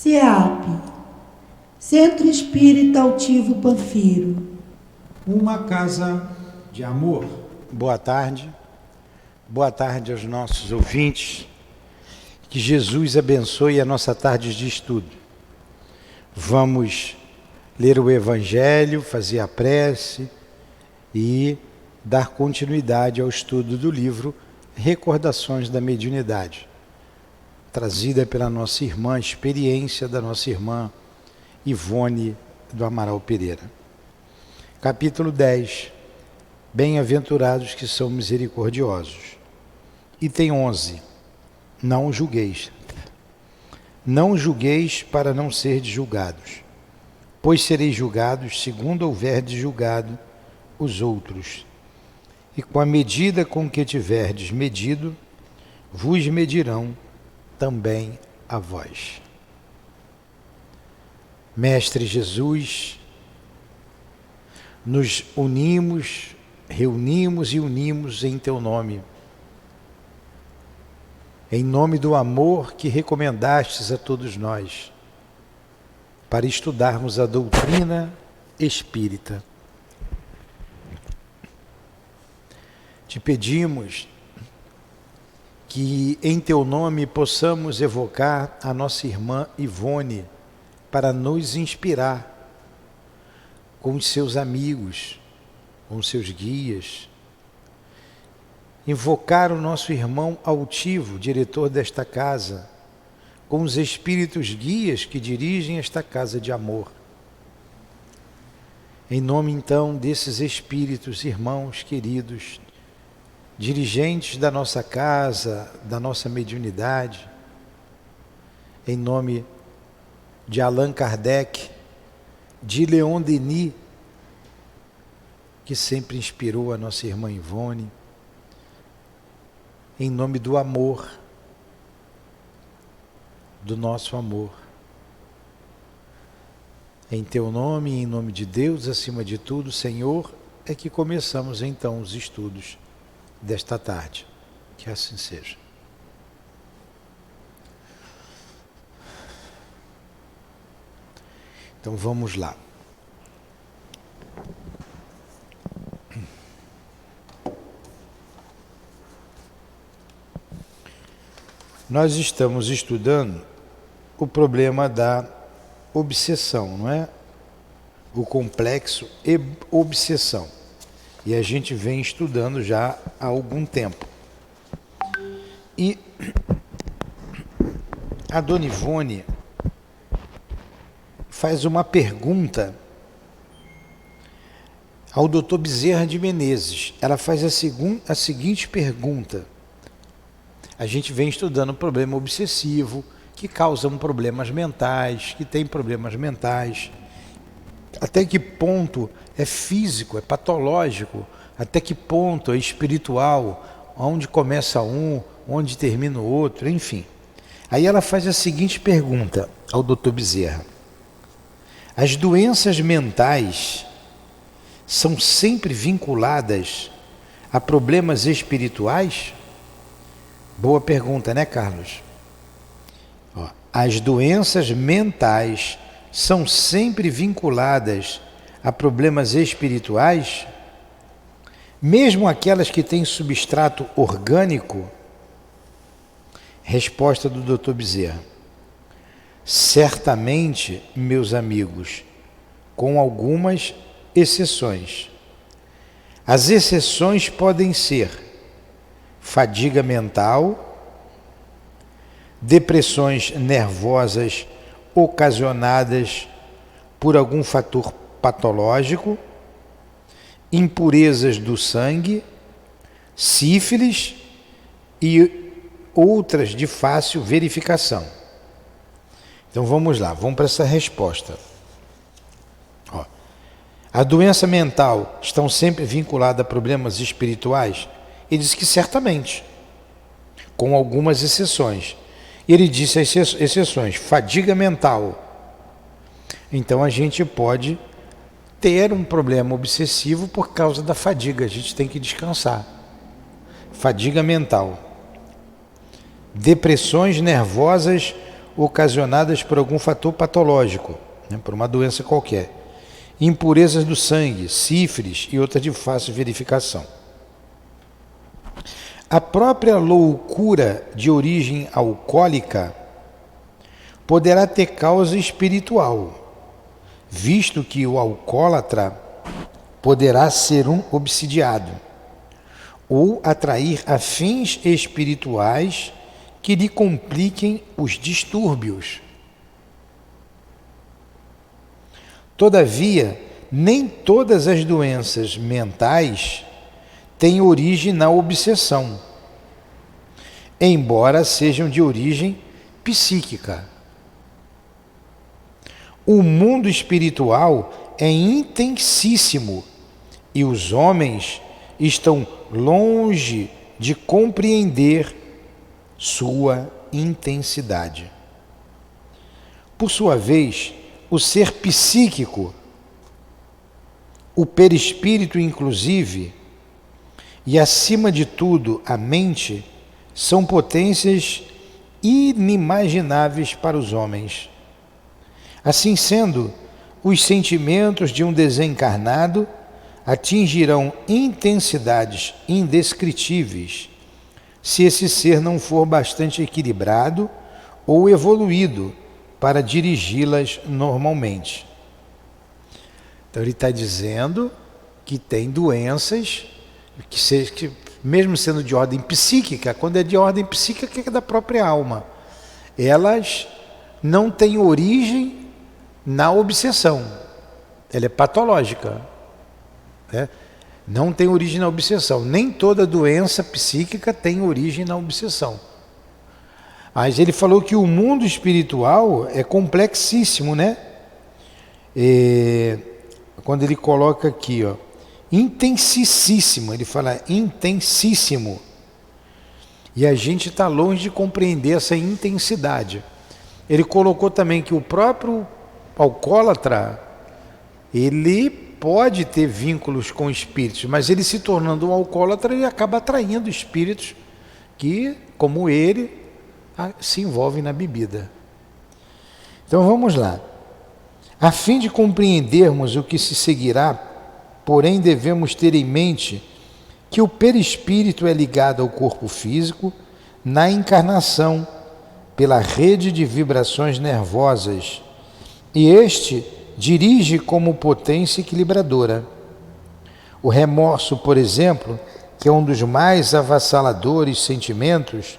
CEAP, Centro Espírita Altivo Panfiro. Uma casa de amor. Boa tarde aos nossos ouvintes, que Jesus abençoe a nossa tarde de estudo. Vamos ler o Evangelho, fazer a prece e dar continuidade ao estudo do livro Recordações da Mediunidade, trazida pela nossa irmã, experiência da nossa irmã Ivone do Amaral Pereira. Capítulo 10. Bem-aventurados que são misericordiosos. Item 11. Não julgueis. Não julgueis para não serdes julgados, pois sereis julgados segundo houverdes julgado os outros. E com a medida com que tiverdes medido, vos medirão também a vós. Mestre Jesus, nos reunimos e unimos em Teu nome, em nome do amor que recomendastes a todos nós, para estudarmos a doutrina espírita. Te pedimos que em Teu nome possamos evocar a nossa irmã Ivone para nos inspirar com os seus amigos, com os seus guias. Invocar o nosso irmão altivo, diretor desta casa, com os espíritos guias que dirigem esta casa de amor. Em nome então desses espíritos, irmãos queridos, dirigentes da nossa casa, da nossa mediunidade, em nome de Allan Kardec, de Leon Denis, que sempre inspirou a nossa irmã Ivone, em nome do amor, do nosso amor. Em Teu nome e em nome de Deus, acima de tudo, Senhor, é que começamos então os estudos desta tarde. Que assim seja. Então vamos lá. Nós estamos estudando o problema da obsessão, não é? O complexo e obsessão. E a gente vem estudando já há algum tempo. E a dona Ivone faz uma pergunta ao Dr. Bezerra de Menezes. Ela faz a seguinte pergunta. A gente vem estudando o problema obsessivo, que causam problemas mentais, que tem problemas mentais. Até que ponto é físico, é patológico, até que ponto é espiritual, onde começa um, onde termina o outro, enfim. Aí ela faz a seguinte pergunta ao Dr. Bezerra. As doenças mentais são sempre vinculadas a problemas espirituais? Boa pergunta, né, Carlos? As doenças mentais são sempre vinculadas a problemas espirituais? Mesmo aquelas que têm substrato orgânico? Resposta do Dr. Bezerra. Certamente, meus amigos, com algumas exceções. As exceções podem ser fadiga mental, depressões nervosas ocasionadas por algum fator patológico, impurezas do sangue, sífilis e outras de fácil verificação. Então vamos lá, vamos para essa resposta. A doença mental estão sempre vinculada a problemas espirituais? Ele diz que certamente, com algumas exceções. Ele disse as exceções, fadiga mental. Então a gente pode ter um problema obsessivo por causa da fadiga, a gente tem que descansar. Fadiga mental. Depressões nervosas ocasionadas por algum fator patológico, né, por uma doença qualquer, impurezas do sangue, sífilis e outras de fácil verificação. A própria loucura de origem alcoólica poderá ter causa espiritual, visto que o alcoólatra poderá ser um obsidiado ou atrair afins espirituais que lhe compliquem os distúrbios. Todavia, nem todas as doenças mentais têm origem na obsessão, embora sejam de origem psíquica. O mundo espiritual é intensíssimo e os homens estão longe de compreender sua intensidade. Por sua vez, o ser psíquico, o perispírito inclusive, e acima de tudo a mente, são potências inimagináveis para os homens. Assim sendo, os sentimentos de um desencarnado atingirão intensidades indescritíveis se esse ser não for bastante equilibrado ou evoluído para dirigi-las normalmente. Então ele está dizendo que tem doenças que mesmo sendo de ordem psíquica, quando é de ordem psíquica é da própria alma, elas não têm origem na obsessão, ela é patológica, né? Não tem origem na obsessão. Nem toda doença psíquica tem origem na obsessão. Mas ele falou que o mundo espiritual é complexíssimo, né? Quando ele coloca aqui, ó, intensíssimo, ele fala intensíssimo. E a gente está longe de compreender essa intensidade. Ele colocou também que o próprio alcoólatra, ele pode ter vínculos com espíritos, mas ele se tornando um alcoólatra, ele acaba atraindo espíritos que, como ele, se envolvem na bebida. Então vamos lá. A fim de compreendermos o que se seguirá, porém devemos ter em mente que o perispírito é ligado ao corpo físico na encarnação pela rede de vibrações nervosas, e este dirige como potência equilibradora. O remorso, por exemplo, que é um dos mais avassaladores sentimentos,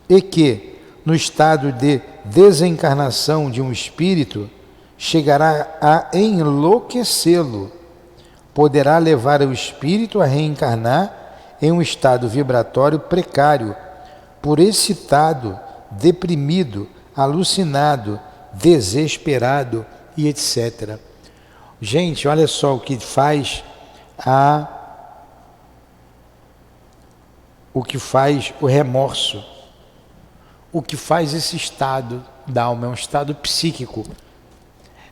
e que, no estado de desencarnação de um espírito, chegará a enlouquecê-lo, poderá levar o espírito a reencarnar em um estado vibratório precário, por excitado, deprimido, alucinado, desesperado e etc. Gente, olha só o que faz o remorso. O que faz esse estado da alma, é um estado psíquico.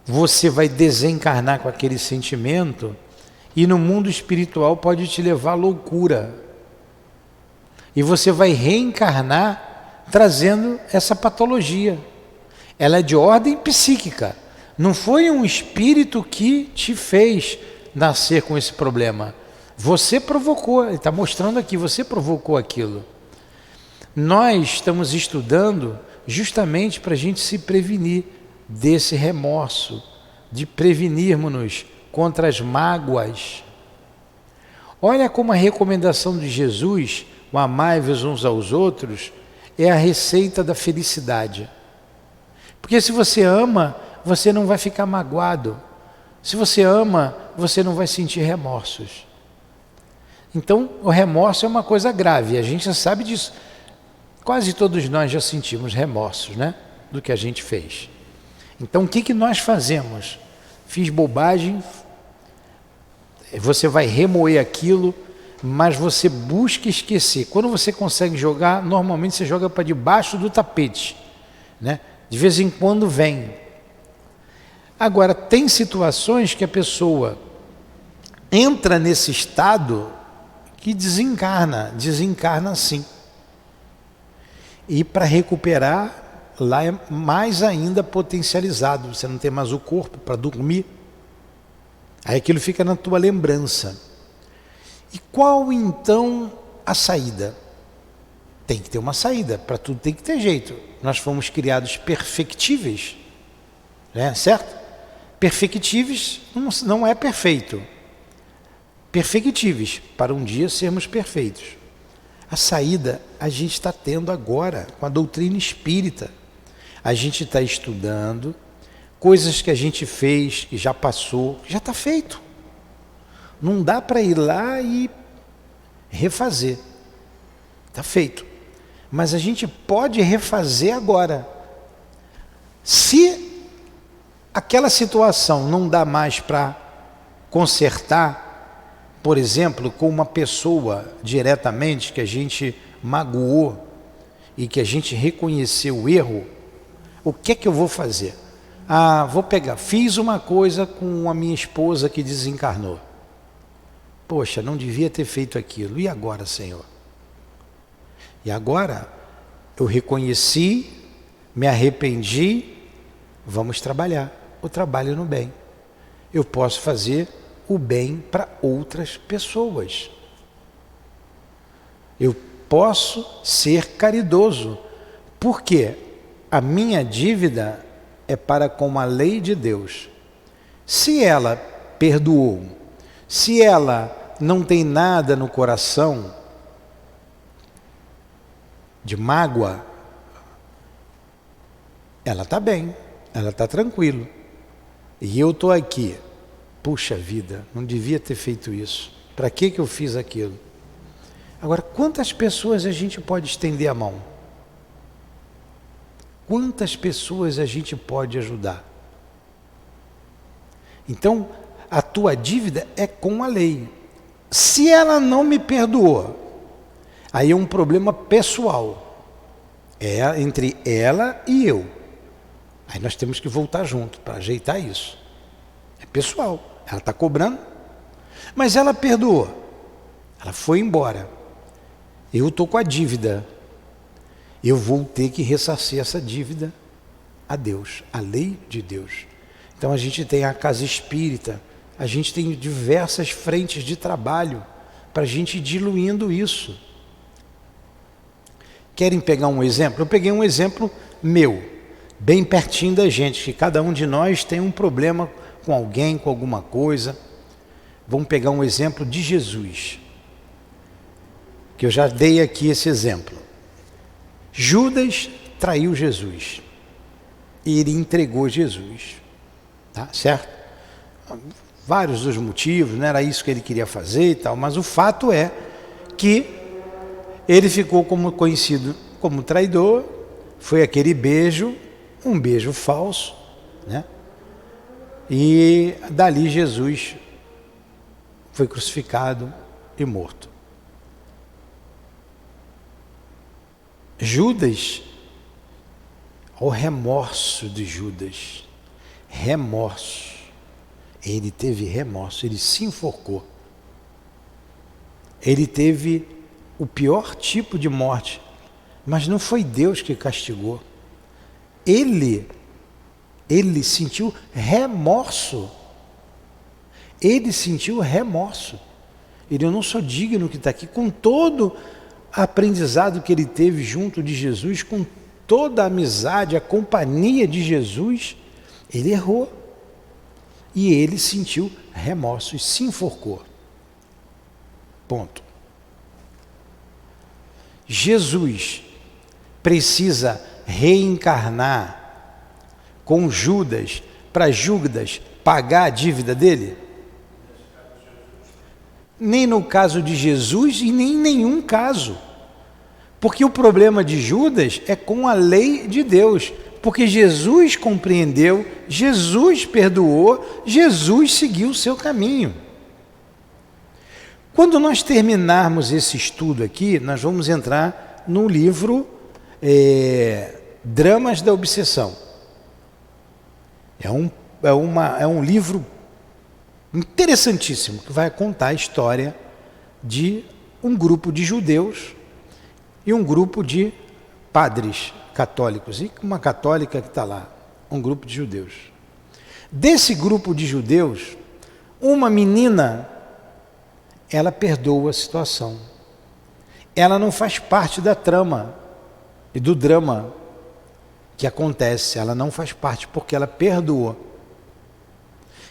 Você vai desencarnar com aquele sentimento e no mundo espiritual pode te levar à loucura. E você vai reencarnar trazendo essa patologia. Ela é de ordem psíquica. Não foi um espírito que te fez nascer com esse problema. Você provocou, ele está mostrando aqui, você provocou aquilo. Nós estamos estudando justamente para a gente se prevenir desse remorso, de prevenirmos-nos contra as mágoas. Olha como a recomendação de Jesus, o amai-vos uns aos outros, é a receita da felicidade. Porque se você ama, você não vai ficar magoado. Se você ama, você não vai sentir remorsos. Então, o remorso é uma coisa grave, a gente já sabe disso. Quase todos nós já sentimos remorsos, né? Do que a gente fez. Então, o que nós fazemos? Fiz bobagem, você vai remoer aquilo, mas você busca esquecer. Quando você consegue jogar, normalmente você joga para debaixo do tapete, né? De vez em quando vem. Agora, tem situações que a pessoa entra nesse estado que desencarna sim. E para recuperar Lá é mais ainda potencializado, você não tem mais o corpo para dormir. Aí aquilo fica na tua lembrança. E qual então a saída? Tem que ter uma saída, para tudo tem que ter jeito. Nós fomos criados perfectíveis, né? Certo? Perfectíveis não é perfeito. Perfectíveis, para um dia sermos perfeitos. A saída a gente está tendo agora, com a doutrina espírita. A gente está estudando coisas que a gente fez, que já passou, que já está feito. Não dá para ir lá e refazer. Está feito. Mas a gente pode refazer agora. Se aquela situação não dá mais para consertar, por exemplo, com uma pessoa diretamente que a gente magoou e que a gente reconheceu o erro, o que é que eu vou fazer? Vou pegar, fiz uma coisa com a minha esposa que desencarnou. Poxa, não devia ter feito aquilo. E agora, Senhor? E agora, eu reconheci, me arrependi, vamos trabalhar. O trabalho no bem. Eu posso fazer o bem para outras pessoas. Eu posso ser caridoso. Por quê? A minha dívida é para com a lei de Deus. Se ela perdoou, se ela não tem nada no coração de mágoa, ela está bem, ela está tranquila. E eu estou aqui, puxa vida, não devia ter feito isso. Para que eu fiz aquilo? Agora, quantas pessoas a gente pode estender a mão? Quantas pessoas a gente pode ajudar? Então, a tua dívida é com a lei. Se ela não me perdoou, aí é um problema pessoal. É entre ela e eu. Aí nós temos que voltar junto para ajeitar isso. É pessoal. Ela está cobrando, mas ela perdoou. Ela foi embora. Eu estou com a dívida. Eu vou ter que ressarcir essa dívida a Deus, a lei de Deus. Então a gente tem a casa espírita, a gente tem diversas frentes de trabalho para a gente ir diluindo isso. Querem pegar um exemplo? Eu peguei um exemplo meu, bem pertinho da gente, que cada um de nós tem um problema com alguém, com alguma coisa. Vamos pegar um exemplo de Jesus, que eu já dei aqui esse exemplo. Judas traiu Jesus e ele entregou Jesus, tá certo? Vários dos motivos, não era isso que ele queria fazer e tal, mas o fato é que ele ficou conhecido como traidor. Foi aquele beijo, um beijo falso, né? E dali Jesus foi crucificado e morto. Judas, o remorso de Judas, remorso, ele teve remorso, ele se enforcou, ele teve o pior tipo de morte, mas não foi Deus que castigou, ele sentiu remorso, ele eu não sou digno que está aqui, com todo aprendizado que ele teve junto de Jesus, com toda a amizade, a companhia de Jesus, ele errou. E ele sentiu remorso e se enforcou. Ponto. Jesus precisa reencarnar com Judas, para Judas pagar a dívida dele? Nem no caso de Jesus e nem em nenhum caso. Porque o problema de Judas é com a lei de Deus. Porque Jesus compreendeu, Jesus perdoou, Jesus seguiu o seu caminho. Quando nós terminarmos esse estudo aqui, nós vamos entrar no livro Dramas da Obsessão. É um livro interessantíssimo, que vai contar a história de um grupo de judeus e um grupo de padres católicos e uma católica que está lá, um grupo de judeus. Desse grupo de judeus, uma menina, ela perdoa a situação. Ela não faz parte da trama e do drama que acontece, ela não faz parte porque ela perdoa.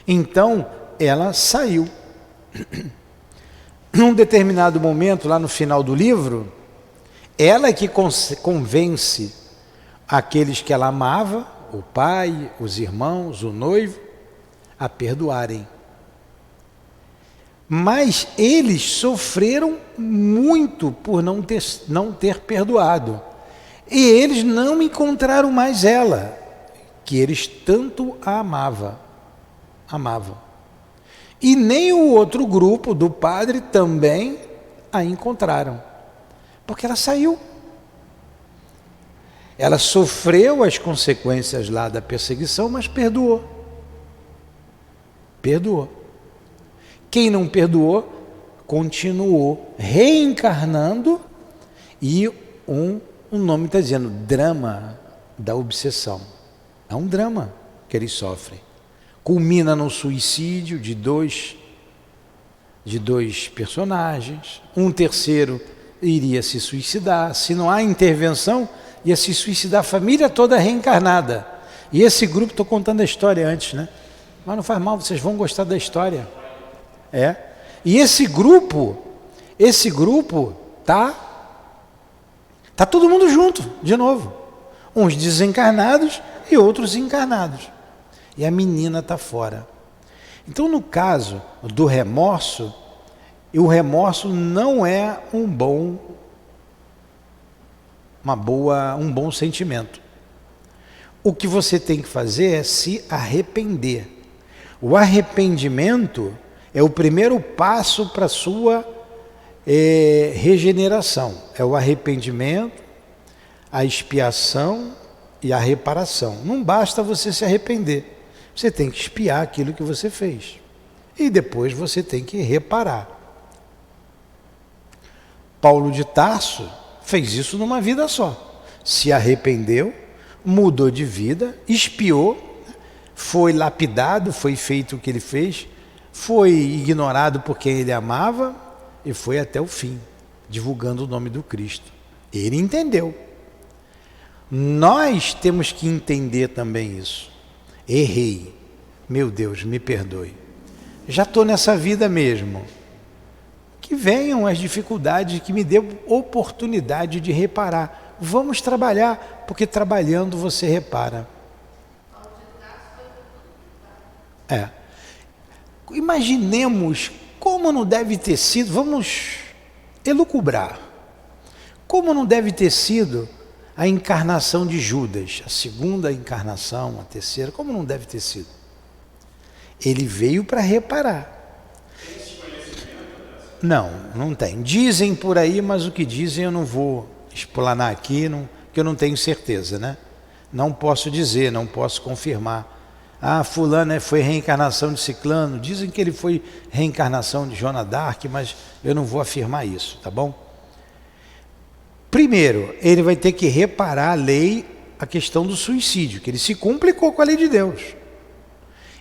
Então, ela saiu. Num determinado momento, lá no final do livro, ela que convence aqueles que ela amava, o pai, os irmãos, o noivo, a perdoarem. Mas eles sofreram muito por não ter perdoado. E eles não encontraram mais ela, que eles tanto a amavam. E nem o outro grupo do padre também a encontraram, porque ela saiu. Ela sofreu as consequências lá da perseguição, mas perdoou. Perdoou. Quem não perdoou, continuou reencarnando, e um nome está dizendo, drama da obsessão. É um drama que eles sofrem. Culmina no suicídio de dois personagens. Um terceiro iria se suicidar. Se não há intervenção, ia se suicidar a família toda reencarnada. E esse grupo, estou contando a história antes, né? Mas não faz mal, vocês vão gostar da história. E esse grupo tá todo mundo junto, de novo. Uns desencarnados e outros encarnados. E a menina está fora. Então, no caso do remorso, o remorso não é um bom sentimento. O que você tem que fazer é se arrepender. O arrependimento é o primeiro passo para a sua regeneração. É o arrependimento, a expiação e a reparação. Não basta você se arrepender. Você tem que expiar aquilo que você fez. E depois você tem que reparar. Paulo de Tarso fez isso numa vida só. Se arrependeu, mudou de vida, expiou, foi lapidado, foi feito o que ele fez, foi ignorado por quem ele amava e foi até o fim, divulgando o nome do Cristo. Ele entendeu. Nós temos que entender também isso. Errei, meu Deus, me perdoe. Já estou nessa vida mesmo. Que venham as dificuldades, que me dê oportunidade de reparar. Vamos trabalhar, porque trabalhando você repara. Imaginemos como não deve ter sido, vamos elucubrar, como não deve ter sido a encarnação de Judas, a segunda encarnação, a terceira, como não deve ter sido? Ele veio para reparar. Não tem. Dizem por aí, mas o que dizem eu não vou explanar aqui, porque eu não tenho certeza, né? Não posso dizer, não posso confirmar. Fulano foi reencarnação de Ciclano, dizem que ele foi reencarnação de Joana d'Arc, mas eu não vou afirmar isso, tá bom? Primeiro, ele vai ter que reparar a questão do suicídio, que ele se complicou com a lei de Deus.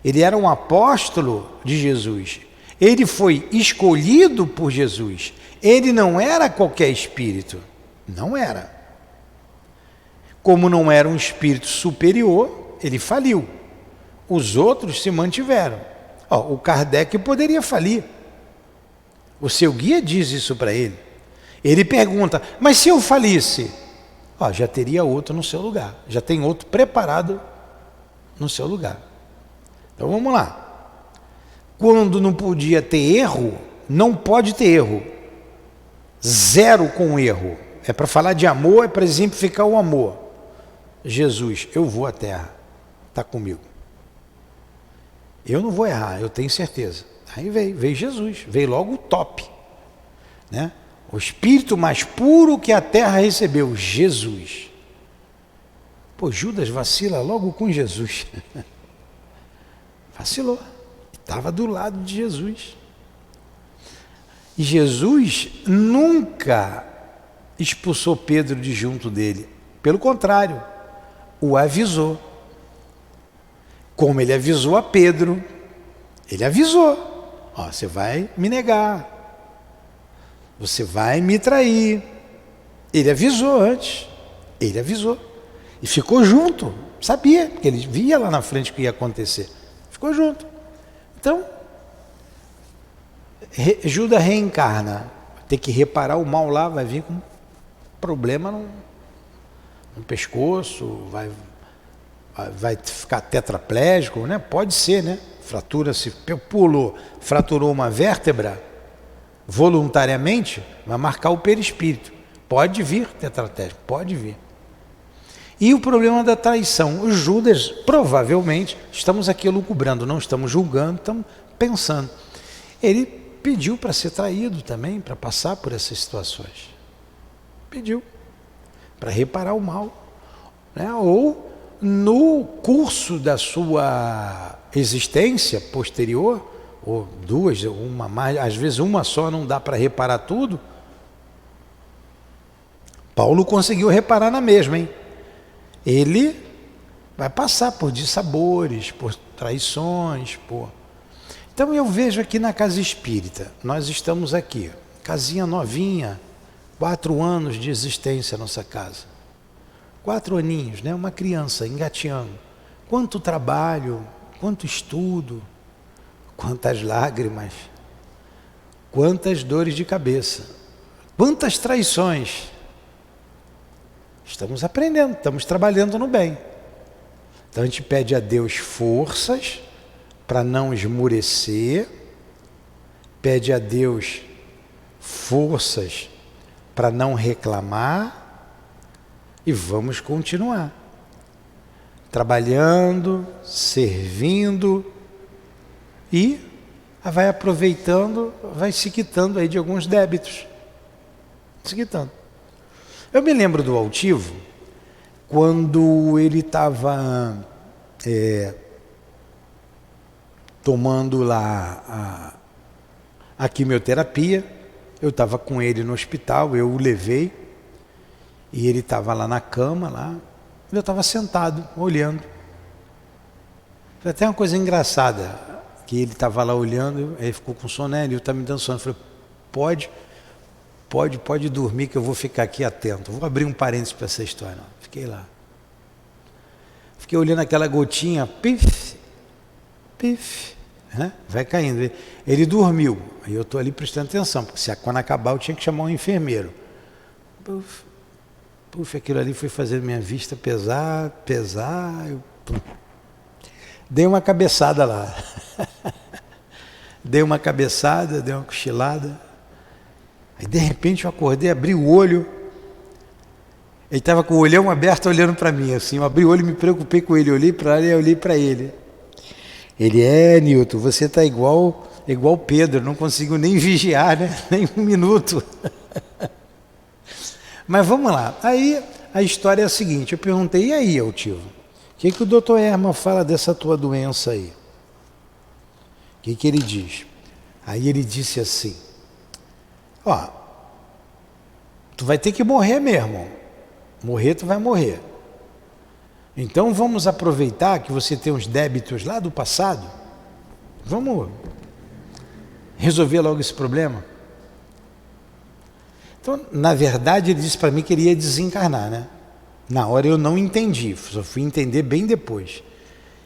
Ele era um apóstolo de Jesus, ele foi escolhido por Jesus, ele não era qualquer espírito, não era. Como não era um espírito superior, ele faliu. Os outros se mantiveram. O Kardec poderia falir. O seu guia diz isso para ele. Ele pergunta, mas se eu falisse? Já teria outro no seu lugar. Já tem outro preparado no seu lugar. Então vamos lá. Quando não podia ter erro, não pode ter erro. Zero com erro. É para falar de amor, é para exemplificar o amor. Jesus, eu vou à terra. Está comigo. Eu não vou errar, eu tenho certeza. Aí veio Jesus, veio logo o top, né? O espírito mais puro que a terra recebeu, Jesus. Judas vacila logo com Jesus. Vacilou, estava do lado de Jesus. E Jesus nunca expulsou Pedro de junto dele. Pelo contrário, o avisou. Como ele avisou a Pedro, ele avisou: ó, você vai me negar, você vai me trair. Ele avisou antes, ele avisou. E ficou junto, sabia, porque ele via lá na frente o que ia acontecer. Ficou junto. Então, Judas reencarna, tem que reparar o mal lá, vai vir com problema no pescoço, vai ficar tetraplégico, né? Pode ser, né? Fratura, se pulou, fraturou uma vértebra, voluntariamente, vai marcar o perispírito. Pode vir tetraplégico, pode vir. E o problema da traição, o Judas, provavelmente, estamos aqui elucubrando, não estamos julgando, estamos pensando. Ele pediu para ser traído também, para passar por essas situações. Pediu, para reparar o mal, né? Ou no curso da sua existência posterior, ou duas, uma mais, às vezes uma só não dá para reparar tudo. Paulo conseguiu reparar na mesma, hein? Ele vai passar por dissabores, por traições, por... Então eu vejo aqui na casa espírita, nós estamos aqui, casinha novinha, 4 anos de existência a nossa casa. 4 aninhos, né? Uma criança engateando. Quanto trabalho, quanto estudo, quantas lágrimas, quantas dores de cabeça, quantas traições. Estamos aprendendo, estamos trabalhando no bem. Então a gente pede a Deus forças para não esmurecer, pede a Deus forças para não reclamar e vamos continuar trabalhando, servindo e vai aproveitando, vai se quitando aí de alguns débitos. Se quitando. Eu me lembro do Altivo, quando ele estava tomando lá a quimioterapia, eu estava com ele no hospital, eu o levei, e ele estava lá na cama, lá, eu estava sentado, olhando. Foi até uma coisa engraçada, que ele estava lá olhando, aí ficou com sono, né? Ele está me dando sono. Eu falei, pode dormir que eu vou ficar aqui atento. Vou abrir um parênteses para essa história. Não. Fiquei lá. Fiquei olhando aquela gotinha, pif, né? Vai caindo. Ele dormiu. Aí eu estou ali prestando atenção, porque quando acabar eu tinha que chamar um enfermeiro. Puf, aquilo ali foi fazer minha vista pesar. Dei uma cabeçada lá. Dei uma cochilada. Aí de repente eu acordei, abri o olho. Ele estava com o olhão aberto olhando para mim, assim. Eu abri o olho e me preocupei com ele. Eu olhei para ele e olhei para ele. Ele, Nilton, você está igual Pedro, não consigo nem vigiar, né? Nem um minuto. Mas vamos lá. Aí a história é a seguinte, eu perguntei, e aí, Altivo? O que o doutor Herman fala dessa tua doença aí? O que ele diz? Aí ele disse assim, tu vai ter que morrer mesmo. Morrer, tu vai morrer. Então vamos aproveitar que você tem uns débitos lá do passado. Vamos resolver logo esse problema. Então, na verdade, ele disse para mim que ele ia desencarnar, né? Na hora eu não entendi, só fui entender bem depois.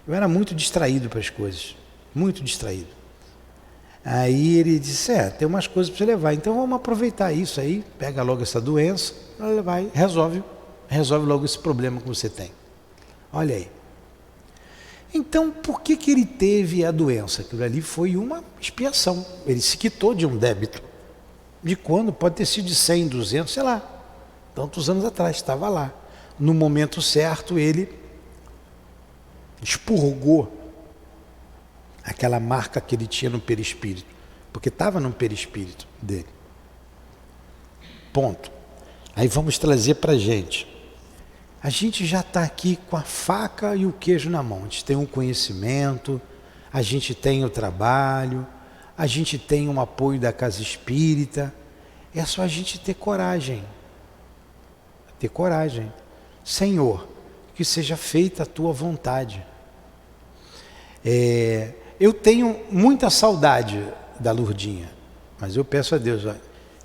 Eu era muito distraído para as coisas, muito distraído. Aí ele disse, tem umas coisas para você levar, então vamos aproveitar isso aí, pega logo essa doença, vai, resolve logo esse problema que você tem. Olha aí. Então, por que ele teve a doença? Aquilo ali foi uma expiação, ele se quitou de um débito. De quando? Pode ter sido de 100, 200, sei lá, tantos anos atrás, estava lá. No momento certo, ele expurgou aquela marca que ele tinha no perispírito, porque estava no perispírito dele. Ponto. Aí vamos trazer para a gente. A gente já está aqui com a faca e o queijo na mão. A gente tem um conhecimento, a gente tem o trabalho, a gente tem um apoio da casa espírita. É só a gente ter coragem. Ter coragem. Senhor, que seja feita a tua vontade. Eu tenho muita saudade da Lurdinha, mas eu peço a Deus, olha,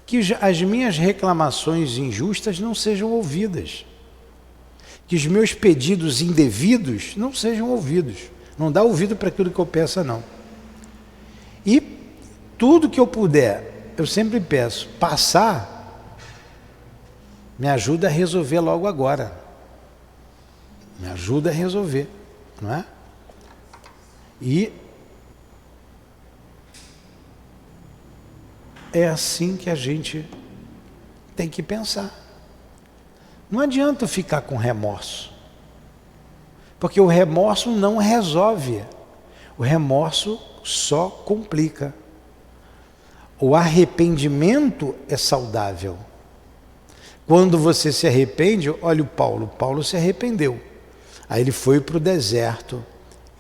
que as minhas reclamações injustas não sejam ouvidas, que os meus pedidos indevidos não sejam ouvidos. Não dá ouvido para aquilo que eu peço, não. E tudo que eu puder, eu sempre peço, passar, me ajuda a resolver logo agora. Me ajuda a resolver, não é? E é assim que a gente tem que pensar. Não adianta ficar com remorso, porque o remorso não resolve, o remorso só complica. O arrependimento é saudável. Quando você se arrepende, olha o Paulo se arrependeu. Aí ele foi para o deserto,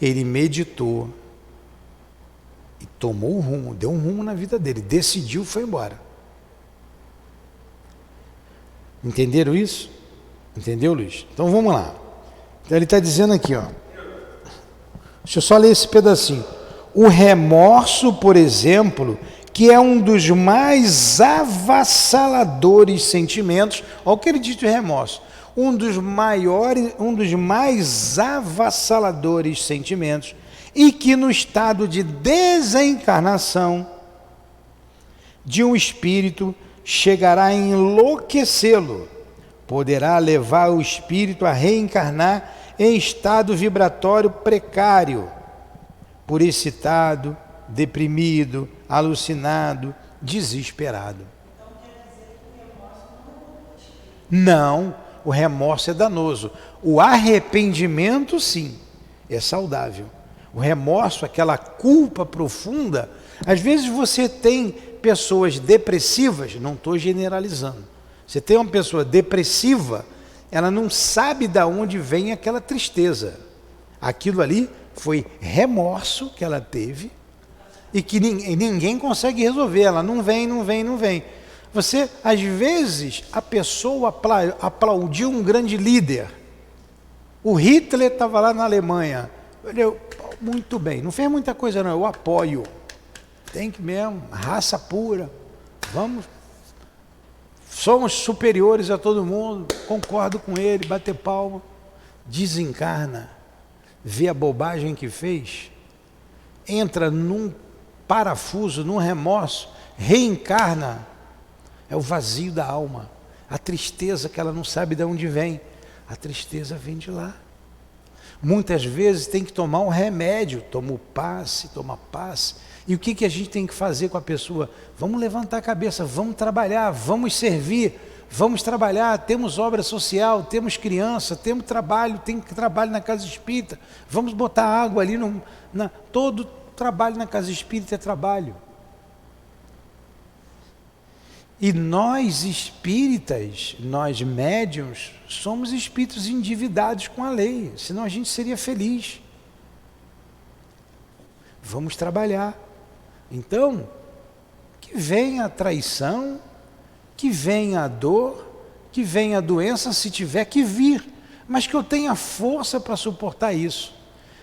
ele meditou e tomou um rumo, deu um rumo na vida dele, decidiu, foi embora. Entenderam isso? Entendeu, Luiz? Então vamos lá. Então ele está dizendo aqui, ó. Deixa eu só ler esse pedacinho. O remorso, por exemplo, que é um dos mais avassaladores sentimentos, olha o que ele diz de remorso, um dos mais avassaladores sentimentos, e que no estado de desencarnação de um espírito chegará a enlouquecê-lo, poderá levar o espírito a reencarnar em estado vibratório precário, por excitado, deprimido, alucinado, desesperado. Não, o remorso é danoso. O arrependimento, sim, é saudável. O remorso, aquela culpa profunda, às vezes você tem pessoas depressivas, não estou generalizando, você tem uma pessoa depressiva, ela não sabe de onde vem aquela tristeza. Aquilo ali foi remorso que ela teve e que ninguém consegue resolver. Ela não vem. Você, às vezes, a pessoa aplaudiu um grande líder. O Hitler estava lá na Alemanha. Eu, muito bem, não fez muita coisa não, eu apoio. Tem que mesmo, raça pura. Vamos. Somos superiores a todo mundo, concordo com ele, bater palma, desencarna, vê a bobagem que fez, entra num parafuso, num remorso, reencarna, é o vazio da alma, a tristeza que ela não sabe de onde vem, a tristeza vem de lá. Muitas vezes tem que tomar um remédio, toma passe, e o que a gente tem que fazer com a pessoa? Vamos levantar a cabeça, vamos trabalhar, vamos servir, vamos trabalhar, temos obra social, temos criança, temos trabalho, tem trabalho na casa espírita, vamos botar água ali, todo trabalho na casa espírita é trabalho. E nós espíritas, nós médiuns, somos espíritos endividados com a lei, senão a gente seria feliz. Vamos trabalhar. Então, que venha a traição, que venha a dor, que venha a doença, se tiver que vir, mas que eu tenha força para suportar isso.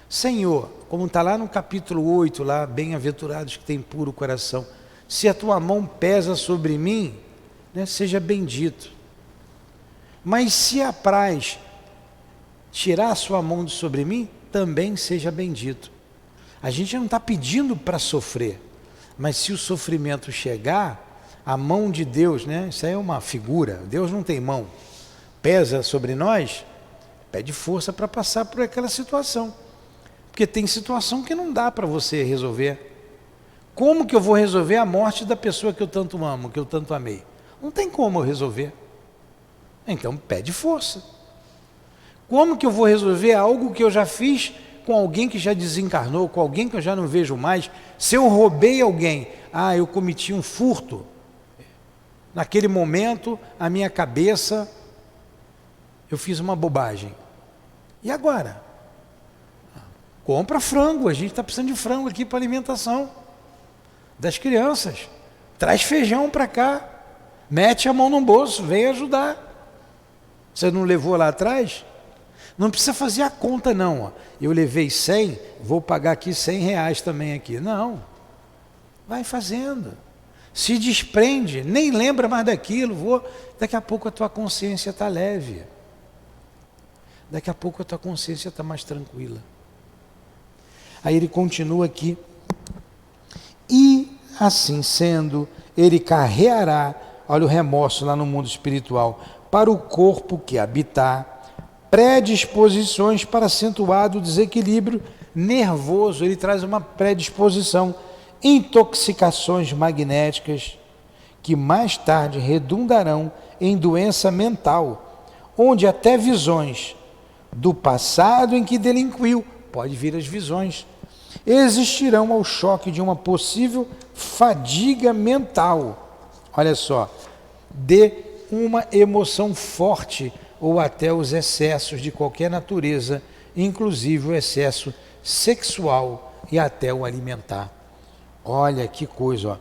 Senhor, como está lá no capítulo 8, lá, bem-aventurados que têm puro coração, se a tua mão pesa sobre mim, né, seja bendito. Mas se apraz tirar a sua mão de sobre mim, também seja bendito. A gente não está pedindo para sofrer, mas se o sofrimento chegar, a mão de Deus, né, isso aí é uma figura, Deus não tem mão, pesa sobre nós, pede força para passar por aquela situação, porque tem situação que não dá para você resolver. Como que eu vou resolver a morte da pessoa que eu tanto amo, que eu tanto amei? Não tem como eu resolver. Então pede força. Como que eu vou resolver algo que eu já fiz com alguém que já desencarnou, com alguém que eu já não vejo mais? Se eu roubei alguém, eu cometi um furto. Naquele momento, a minha cabeça, eu fiz uma bobagem. E agora? Compra frango, a gente está precisando de frango aqui para alimentação das crianças. Traz feijão para cá, mete a mão no bolso, vem ajudar. Você não levou lá atrás? Não precisa fazer a conta não. Ó. Eu levei 100, vou pagar aqui R$100 também aqui. Não. Vai fazendo. Se desprende, nem lembra mais daquilo. Daqui a pouco a tua consciência está leve. Daqui a pouco a tua consciência está mais tranquila. Aí ele continua aqui. E assim sendo, ele carreará, olha o remorso lá no mundo espiritual, para o corpo que habitar, predisposições para acentuado desequilíbrio nervoso. Ele traz uma predisposição, intoxicações magnéticas, que mais tarde redundarão em doença mental, onde até visões do passado em que delinquiu, pode vir as visões, existirão ao choque de uma possível fadiga mental. Olha só, de uma emoção forte ou até os excessos de qualquer natureza, inclusive o excesso sexual e até o alimentar. Olha que coisa, ó.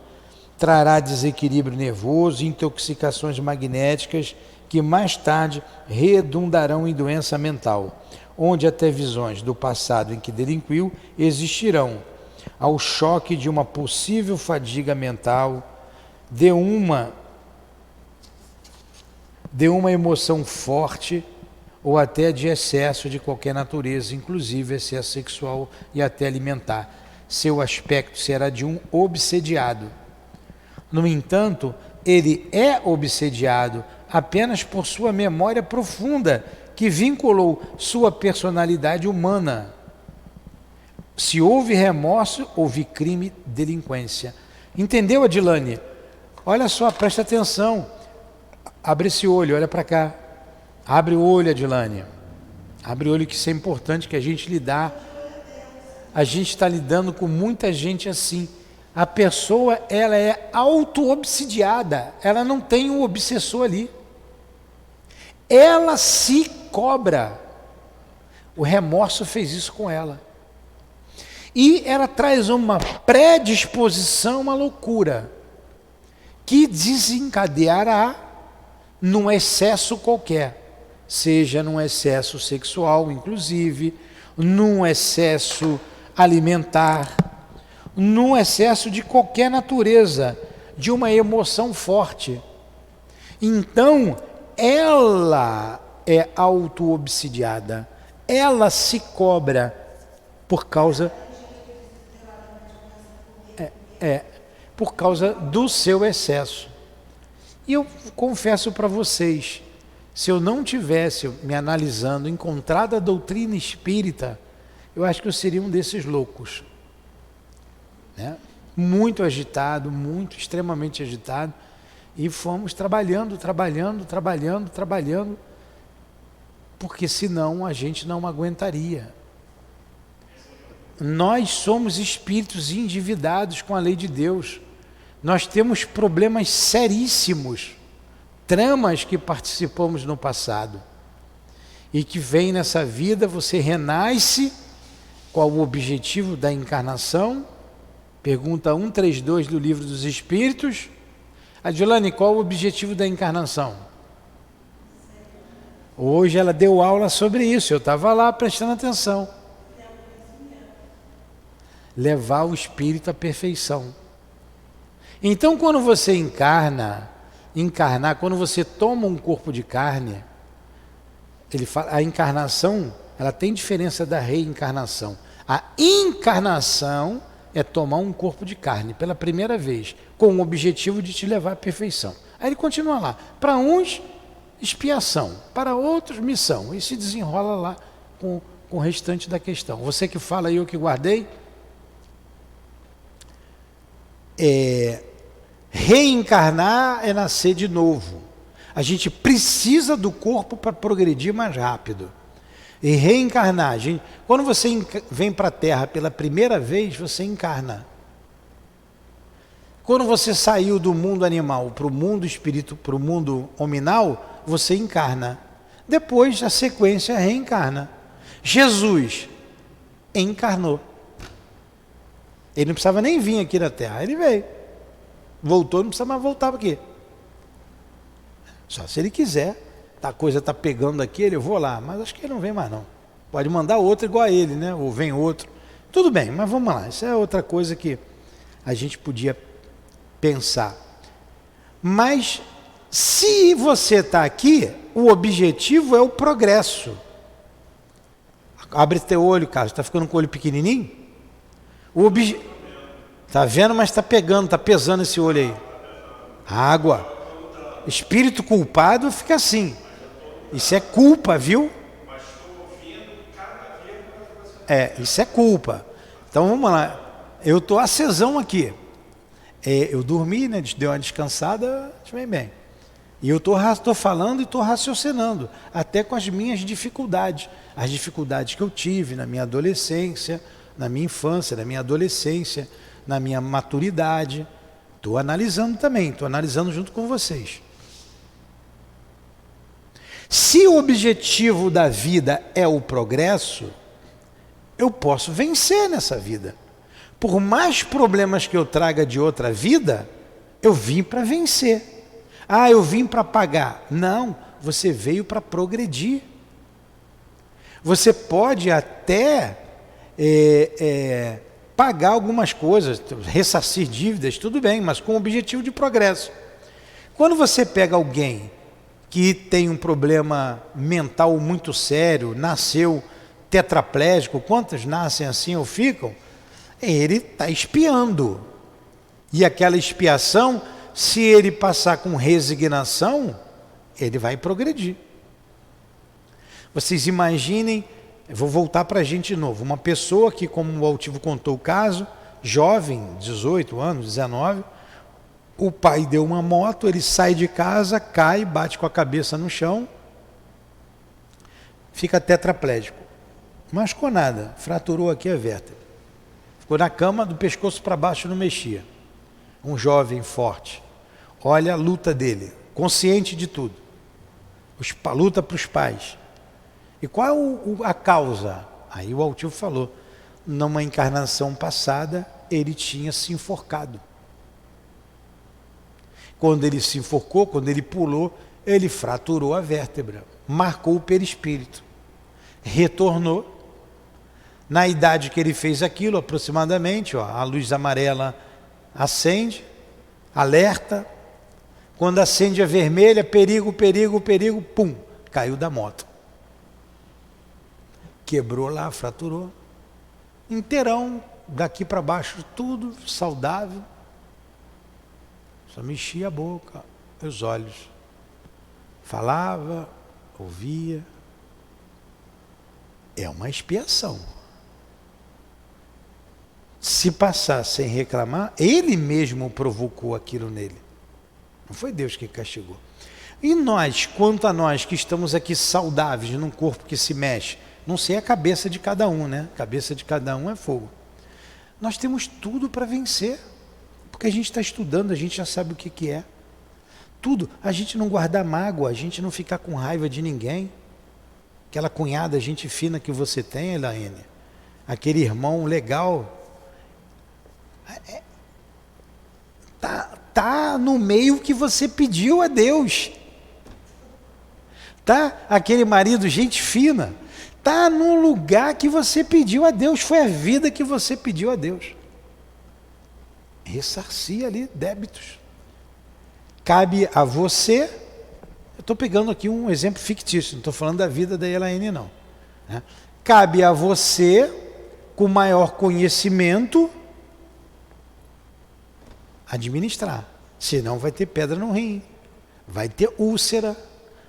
Trará desequilíbrio nervoso, intoxicações magnéticas que mais tarde redundarão em doença mental, onde até visões do passado em que delinquiu existirão, ao choque de uma possível fadiga mental, de uma emoção forte ou até de excesso de qualquer natureza, inclusive excesso sexual e até alimentar. Seu aspecto será de um obsediado. No entanto, ele é obsediado apenas por sua memória profunda, que vinculou sua personalidade humana. Se houve remorso, houve crime, delinquência. Entendeu, Adilane? Olha só, presta atenção. Abre esse olho, olha para cá. Abre o olho, Adilane. Abre o olho, que isso é importante, que a gente lidar. A gente está lidando com muita gente assim. A pessoa, ela é auto-obsidiada. Ela não tem um obsessor ali. Ela se cobra. O remorso fez isso com ela. E ela traz uma predisposição à loucura, que desencadeará num excesso qualquer, seja num excesso sexual, inclusive, num excesso alimentar, num excesso de qualquer natureza, de uma emoção forte. Então, ela é auto-obsidiada, ela se cobra por causa por causa do seu excesso. E eu confesso para vocês, se eu não tivesse me analisando, encontrado a doutrina espírita, eu acho que eu seria um desses loucos, né? Muito agitado, extremamente agitado, e fomos trabalhando, porque senão a gente não aguentaria. Nós somos espíritos endividados com a lei de Deus. Nós temos problemas seríssimos, tramas que participamos no passado e que vem nessa vida. Você renasce. Qual o objetivo da encarnação? Pergunta 132 do Livro dos Espíritos. Adilane, qual o objetivo da encarnação? Hoje ela deu aula sobre isso, eu estava lá prestando atenção. Levar o espírito à perfeição. Então, quando você encarnar, quando você toma um corpo de carne, ele fala, a encarnação, ela tem diferença da reencarnação. A encarnação é tomar um corpo de carne pela primeira vez, com o objetivo de te levar à perfeição. Aí ele continua lá. Para uns, expiação. Para outros, missão. E se desenrola lá com o restante da questão. Você que fala e eu que guardei. Reencarnar é nascer de novo. A gente precisa do corpo para progredir mais rápido. E reencarnar, quando você vem para a Terra pela primeira vez, você encarna. Quando você saiu do mundo animal para o mundo espírito, para o mundo hominal, você encarna. Depois a sequência reencarna. Jesus encarnou. Ele não precisava nem vir aqui na Terra, ele veio. Voltou, não precisa mais voltar para quê? Só se ele quiser. a coisa está pegando aquele, eu vou lá, mas acho que ele não vem mais não. Pode mandar outro igual a ele, né? Ou vem outro. Tudo bem, mas vamos lá, isso é outra coisa que a gente podia pensar. Mas se você está aqui, o objetivo é o progresso. Abre teu olho, Carlos, está ficando com o olho pequenininho? Está vendo, mas está pegando, está pesando esse olho aí. Água. Espírito culpado fica assim. Isso é culpa, viu? Isso é culpa. Então vamos lá. Eu estou acesão aqui. Eu dormi, né? Deu uma descansada, vem bem. E eu estou falando e estou raciocinando, até com as minhas dificuldades. As dificuldades que eu tive na minha adolescência, na minha infância, na minha adolescência, na minha maturidade. Estou analisando também, estou analisando junto com vocês. Se o objetivo da vida é o progresso, eu posso vencer nessa vida. Por mais problemas que eu traga de outra vida, eu vim para vencer. Ah, eu vim para pagar. Não, você veio para progredir. Você pode até pagar algumas coisas, ressarcir dívidas, tudo bem, mas com o objetivo de progresso. Quando você pega alguém que tem um problema mental muito sério, nasceu tetraplégico, quantos nascem assim ou ficam? Ele está expiando. E aquela expiação, se ele passar com resignação, ele vai progredir. Vocês imaginem, eu vou voltar para a gente de novo, uma pessoa que, como o Altivo contou o caso, jovem, 18 anos, 19, o pai deu uma moto, ele sai de casa, cai, bate com a cabeça no chão, fica tetraplégico. Machucou nada, fraturou aqui a vértebra. Ficou na cama, do pescoço para baixo não mexia. Um jovem forte. Olha a luta dele, consciente de tudo. Luta para os pais. E qual é a causa? Aí o Altivo falou, numa encarnação passada, ele tinha se enforcado. Quando ele se enforcou, quando ele pulou, ele fraturou a vértebra, marcou o perispírito. Retornou. Na idade que ele fez aquilo, aproximadamente, a luz amarela acende, alerta. Quando acende a vermelha, perigo, perigo, perigo, pum, caiu da moto. Quebrou lá, fraturou. Inteirão, daqui para baixo, tudo saudável. Só mexia a boca, os olhos. Falava, ouvia. É uma expiação. Se passar sem reclamar, ele mesmo provocou aquilo nele. Não foi Deus que castigou. E nós, quanto a nós que estamos aqui saudáveis, num corpo que se mexe, não sei a cabeça de cada um, né? A cabeça de cada um é fogo. Nós temos tudo para vencer. Porque a gente está estudando, a gente já sabe o que é. Tudo. A gente não guardar mágoa, a gente não ficar com raiva de ninguém. Aquela cunhada, gente fina que você tem, Elaine. Aquele irmão legal. Tá no meio que você pediu a Deus. Tá aquele marido, gente fina. Tá no lugar que você pediu a Deus. Foi a vida que você pediu a Deus. Ressarcia ali débitos. Cabe a você. Eu estou pegando aqui um exemplo fictício, não estou falando da vida da Elaine, não. Né? Cabe a você, com maior conhecimento, administrar. Senão vai ter pedra no rim, vai ter úlcera,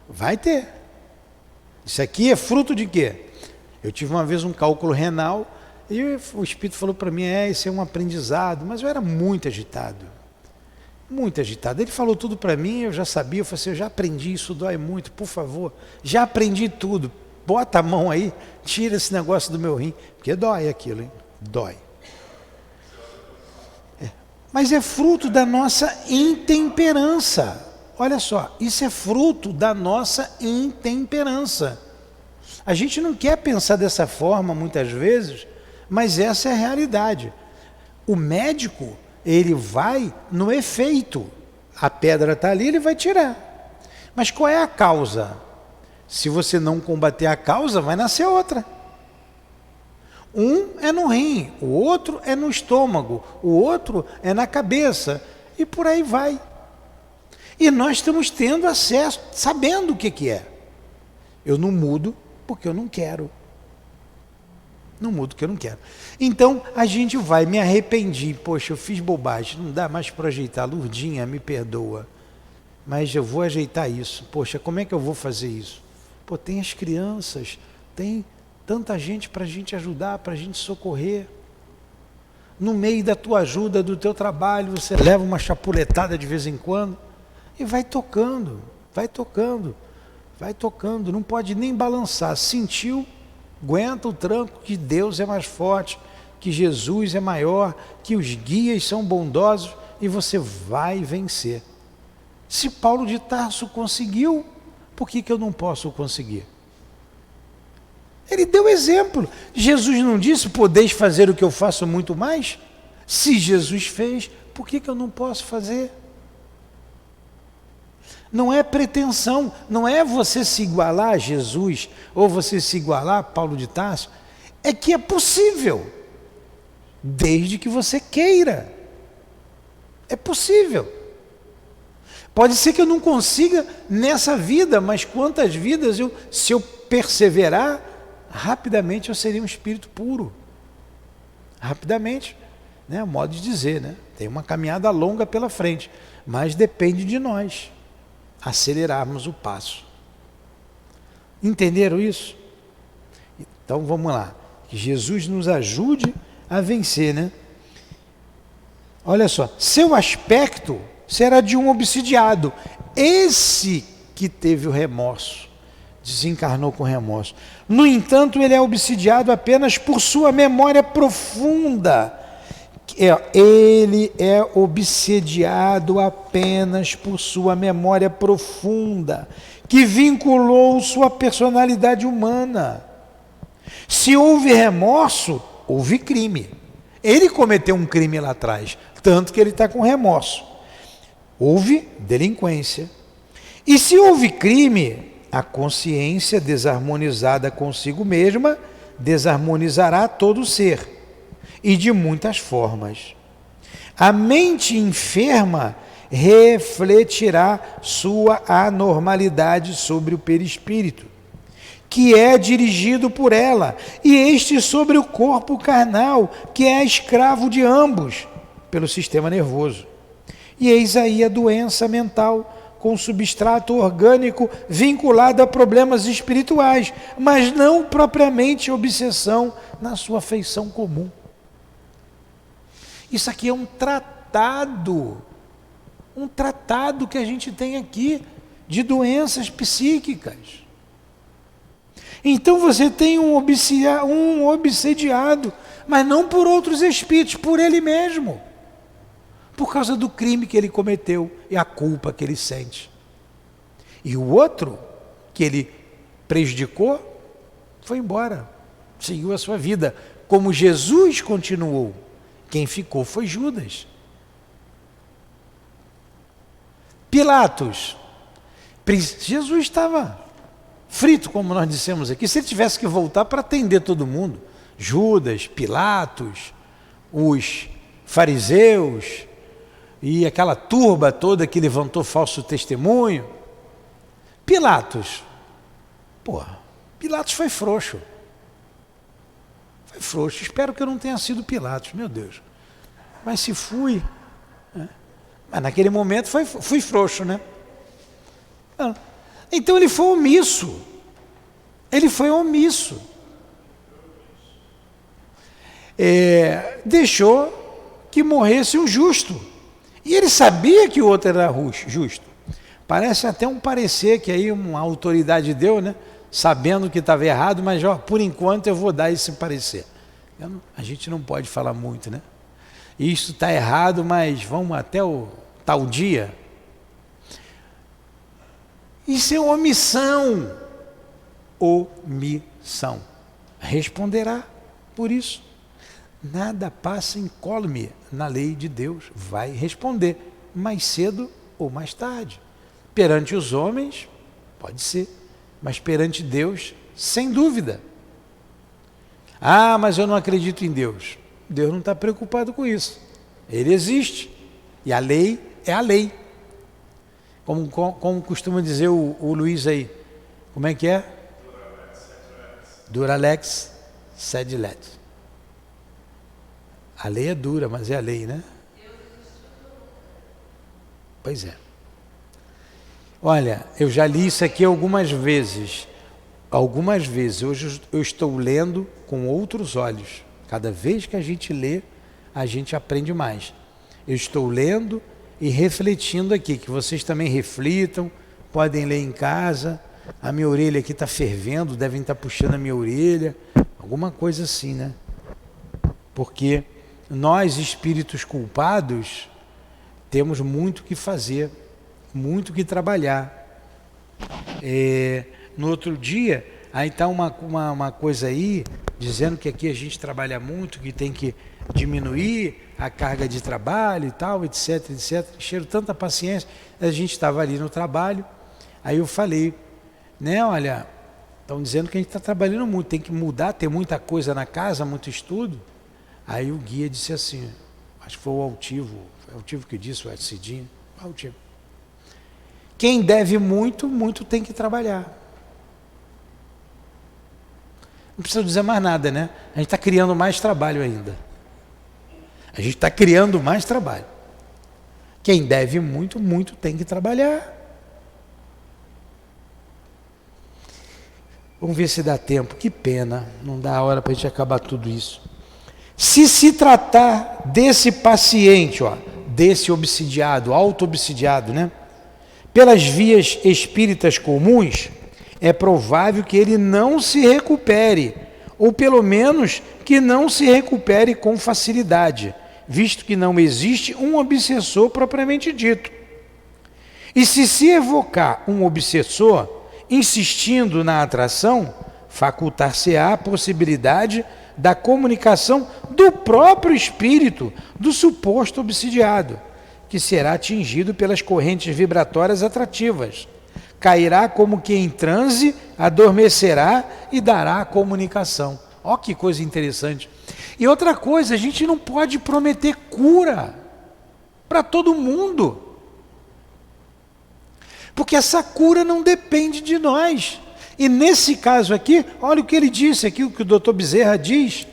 vai ter. Isso aqui é fruto de quê? Eu tive uma vez um cálculo renal e o Espírito falou para mim, isso é um aprendizado, mas eu era muito agitado. Muito agitado. Ele falou tudo para mim, eu já sabia, eu falei assim, eu já aprendi, isso dói muito, por favor. Já aprendi tudo. Bota a mão aí, tira esse negócio do meu rim, porque dói aquilo, hein? Dói. Mas é fruto da nossa intemperança. Olha só, isso é fruto da nossa intemperança. A gente não quer pensar dessa forma muitas vezes, mas essa é a realidade. O médico, ele vai no efeito. A pedra está ali, ele vai tirar. Mas qual é a causa? Se você não combater a causa, vai nascer outra. Um é no rim, o outro é no estômago, o outro é na cabeça, e por aí vai. E nós estamos tendo acesso, sabendo o que é. Eu não mudo porque eu não quero. Não mudo porque eu não quero. Então, a gente vai, me arrependi, poxa, eu fiz bobagem, não dá mais para ajeitar, Lurdinha, me perdoa. Mas eu vou ajeitar isso. Poxa, como é que eu vou fazer isso? Pô, tem as crianças, tem tanta gente para a gente ajudar, para a gente socorrer. No meio da tua ajuda, do teu trabalho, você leva uma chapuletada de vez em quando e vai tocando, vai tocando, vai tocando. Não pode nem balançar. Sentiu, aguenta o tranco, que Deus é mais forte, que Jesus é maior, que os guias são bondosos e você vai vencer. Se Paulo de Tarso conseguiu, por que eu não posso conseguir? Ele deu exemplo. Jesus não disse, podeis fazer o que eu faço muito mais? Se Jesus fez, por que eu não posso fazer? Não é pretensão, não é você se igualar a Jesus, ou você se igualar a Paulo de Tarso, é que é possível, desde que você queira. É possível. Pode ser que eu não consiga nessa vida, mas quantas vidas, se eu perseverar, rapidamente eu seria um espírito puro. Rapidamente, né? Modo de dizer, né? Tem uma caminhada longa pela frente, mas depende de nós acelerarmos o passo. Entenderam isso? Então vamos lá. Que Jesus nos ajude a vencer, né? Olha só, seu aspecto será de um obsidiado. Esse que teve o remorso, desencarnou com remorso. No entanto, ele é obsidiado apenas por sua memória profunda. Ele é obsediado apenas por sua memória profunda, que vinculou sua personalidade humana. Se houve remorso, houve crime. Ele cometeu um crime lá atrás, tanto que ele está com remorso. Houve delinquência. E se houve crime, a consciência desarmonizada consigo mesma desarmonizará todo o ser, e de muitas formas. A mente enferma refletirá sua anormalidade sobre o perispírito, que é dirigido por ela, e este sobre o corpo carnal, que é escravo de ambos, pelo sistema nervoso. E eis aí a doença mental, com substrato orgânico vinculado a problemas espirituais, mas não propriamente obsessão na sua feição comum. Isso aqui é um tratado que a gente tem aqui de doenças psíquicas. Então você tem um obsediado, mas não por outros espíritos, por ele mesmo. Por causa do crime que ele cometeu e a culpa que ele sente. E o outro, que ele prejudicou, foi embora, seguiu a sua vida. Como Jesus continuou, quem ficou foi Judas. Pilatos, Jesus estava frito, como nós dissemos aqui. Se ele tivesse que voltar para atender todo mundo, Judas, Pilatos, os fariseus, e aquela turba toda que levantou falso testemunho. Pilatos foi frouxo. Foi frouxo. Espero que eu não tenha sido Pilatos, meu Deus. Mas se fui, mas naquele momento fui frouxo, né? Então ele foi omisso. Deixou que morresse um justo. E ele sabia que o outro era justo. Parece até um parecer que aí uma autoridade deu, né? Sabendo que estava errado, mas por enquanto eu vou dar esse parecer. A gente não pode falar muito, né? Isso está errado, mas vamos até o tal dia. Isso é omissão. Omissão. Responderá por isso. Nada passa incólume na lei de Deus. Vai responder, mais cedo ou mais tarde. Perante os homens, pode ser. mas perante Deus, sem dúvida. Ah, mas eu não acredito em Deus. Deus não está preocupado com isso. Ele existe. E a lei é a lei. Como costuma dizer o Luiz aí. Como é que é? Duralex sed lex. A lei é dura, mas é a lei, né? Pois é. Olha, eu já li isso aqui algumas vezes. Hoje eu estou lendo com outros olhos. Cada vez que a gente lê, a gente aprende mais. Eu estou lendo e refletindo aqui, que vocês também reflitam, podem ler em casa. A minha orelha aqui está fervendo, devem estar puxando a minha orelha, alguma coisa assim, né? Porque nós, espíritos culpados, temos muito o que fazer, muito o que trabalhar. No outro dia, aí está uma coisa aí, dizendo que aqui a gente trabalha muito, que tem que diminuir a carga de trabalho e tal, etc, etc. Encheram tanta paciência, a gente estava ali no trabalho, aí eu falei, né, olha, estão dizendo que a gente está trabalhando muito, tem que mudar, ter muita coisa na casa, muito estudo. Aí o guia disse assim, acho que foi o Altivo que disse, o Cidinho, Altivo. Quem deve muito, muito tem que trabalhar. Não precisa dizer mais nada, né? A gente está criando mais trabalho ainda. A gente está criando mais trabalho. Quem deve muito, muito tem que trabalhar. Vamos ver se dá tempo. Que pena, não dá hora para a gente acabar tudo isso. Se tratar desse paciente, desse obsidiado, auto-obsidiado, né? Pelas vias espíritas comuns, é provável que ele não se recupere, ou pelo menos que não se recupere com facilidade, visto que não existe um obsessor propriamente dito. E se evocar um obsessor, insistindo na atração, facultar-se-á a possibilidade da comunicação do próprio espírito do suposto obsidiado, que será atingido pelas correntes vibratórias atrativas. Cairá como que em transe, adormecerá e dará a comunicação. Ó, que coisa interessante. E outra coisa, a gente não pode prometer cura para todo mundo, porque essa cura não depende de nós. E nesse caso aqui, olha o que ele disse aqui, o que o doutor Bezerra diz.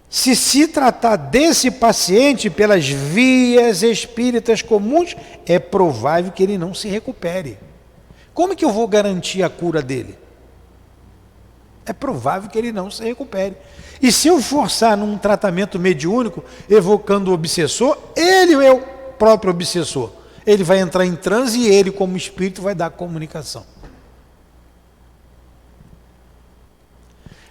Se tratar desse paciente pelas vias espíritas comuns, é provável que ele não se recupere. Como que eu vou garantir a cura dele? É provável que ele não se recupere. E se eu forçar num tratamento mediúnico, evocando o obsessor, ele é o próprio obsessor. Ele vai entrar em transe e ele, como espírito, vai dar comunicação.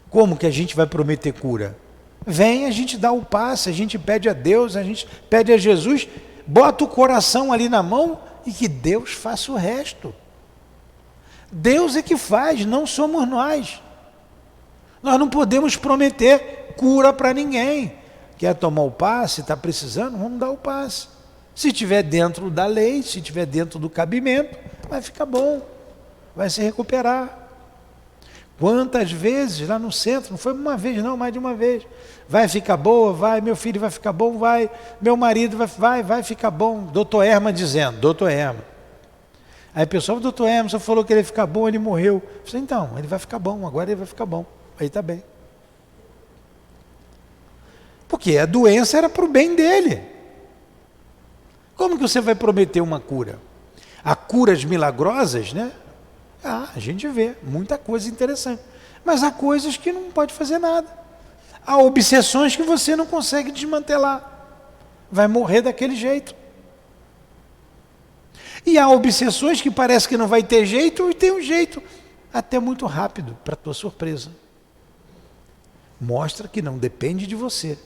Como que a gente vai prometer cura? Vem, a gente dá o passe, a gente pede a Deus, a gente pede a Jesus, bota o coração ali na mão e que Deus faça o resto. Deus é que faz, não somos nós. Nós não podemos prometer cura para ninguém. Quer tomar o passe, está precisando? Vamos dar o passe. Se estiver dentro da lei, se estiver dentro do cabimento, vai ficar bom, vai se recuperar. Quantas vezes lá no centro, não foi uma vez não, mais de uma vez, vai ficar boa, vai, meu filho vai ficar bom, vai, meu marido vai ficar bom, doutor Herman dizendo, doutor Herman. Aí o pessoal, doutor Herman, só falou que ele ia ficar bom, ele morreu. Eu falei, então, ele vai ficar bom, agora ele vai ficar bom, aí está bem. Porque a doença era para o bem dele. Como que você vai prometer uma cura? Há curas milagrosas, né? A gente vê muita coisa interessante, mas há coisas que não pode fazer nada. Há obsessões que você não consegue desmantelar, vai morrer daquele jeito. E há obsessões que parece que não vai ter jeito e tem um jeito, até muito rápido, para tua surpresa. Mostra que não depende de você.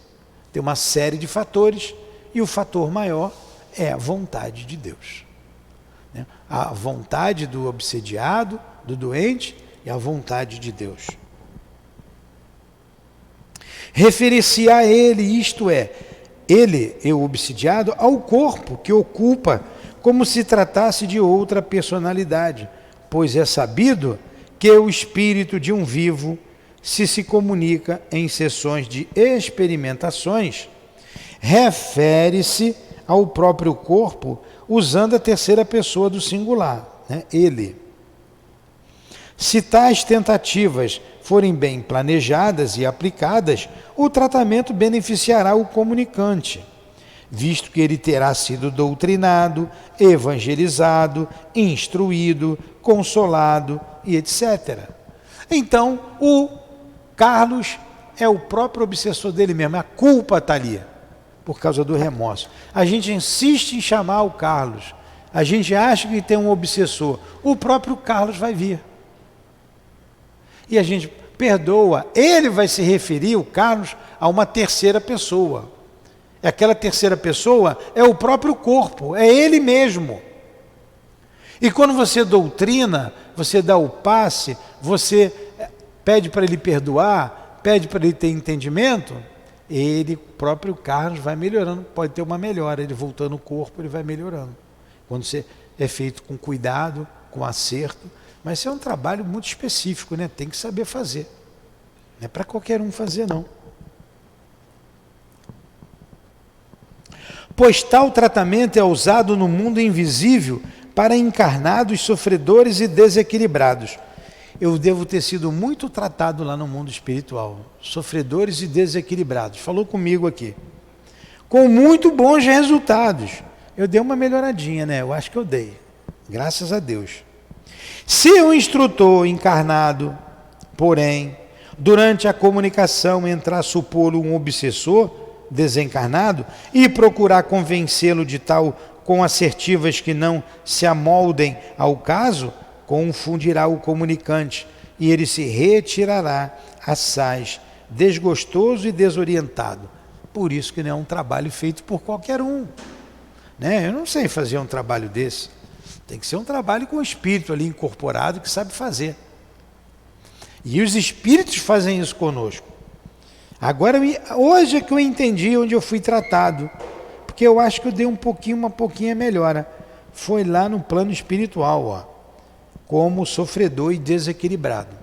Tem uma série de fatores e o fator maior é a vontade de Deus. A vontade do obsediado, do doente, e a vontade de Deus. Referir-se a ele, isto é, ele, o obsidiado, ao corpo que ocupa, como se tratasse de outra personalidade, pois é sabido que o espírito de um vivo, se comunica em sessões de experimentações, refere-se ao próprio corpo usando a terceira pessoa do singular, né? Ele. Se tais tentativas forem bem planejadas e aplicadas, o tratamento beneficiará o comunicante, visto que ele terá sido doutrinado, evangelizado, instruído, consolado e etc. Então, o Carlos é o próprio obsessor dele mesmo, a culpa está ali, por causa do remorso. A gente insiste em chamar o Carlos, a gente acha que tem um obsessor, o próprio Carlos vai vir. E a gente perdoa, ele vai se referir, o Carlos, a uma terceira pessoa. Aquela terceira pessoa é o próprio corpo, é ele mesmo. E quando você doutrina, você dá o passe, você pede para ele perdoar, pede para ele ter entendimento, ele, o próprio Carlos, vai melhorando, pode ter uma melhora, ele voltando o corpo, ele vai melhorando. Quando você é feito com cuidado, com acerto, mas isso é um trabalho muito específico, né? Tem que saber fazer. Não é para qualquer um fazer, não. Pois tal tratamento é usado no mundo invisível para encarnados, sofredores e desequilibrados. Eu devo ter sido muito tratado lá no mundo espiritual. Sofredores e desequilibrados. Falou comigo aqui. Com muito bons resultados. Eu dei uma melhoradinha, né? Eu acho que eu dei. Graças a Deus. Se o instrutor encarnado, porém, durante a comunicação entrar a supô-lo um obsessor desencarnado e procurar convencê-lo de tal com assertivas que não se amoldem ao caso, confundirá o comunicante e ele se retirará assaz, desgostoso e desorientado. Por isso que não é um trabalho feito por qualquer um, né? Eu não sei fazer um trabalho desse. Tem que ser um trabalho com o espírito ali incorporado que sabe fazer. E os espíritos fazem isso conosco. Agora, hoje é que eu entendi onde eu fui tratado, porque eu acho que eu dei uma pouquinha melhora. Foi lá no plano espiritual, ó, como sofredor e desequilibrado.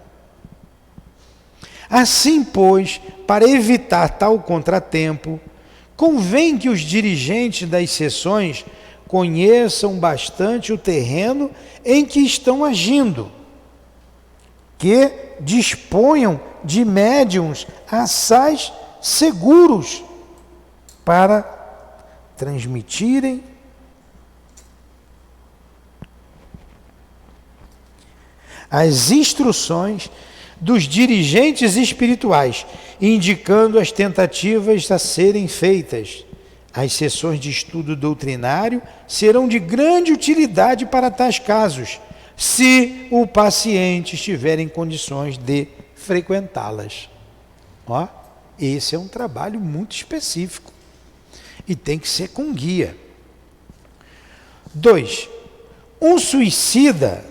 Assim, pois, para evitar tal contratempo, convém que os dirigentes das sessões conheçam bastante o terreno em que estão agindo, que disponham de médiuns assaz seguros para transmitirem as instruções dos dirigentes espirituais, indicando as tentativas a serem feitas. As sessões de estudo doutrinário serão de grande utilidade para tais casos, se o paciente estiver em condições de frequentá-las. Ó, esse é um trabalho muito específico e tem que ser com guia. 2. Um suicida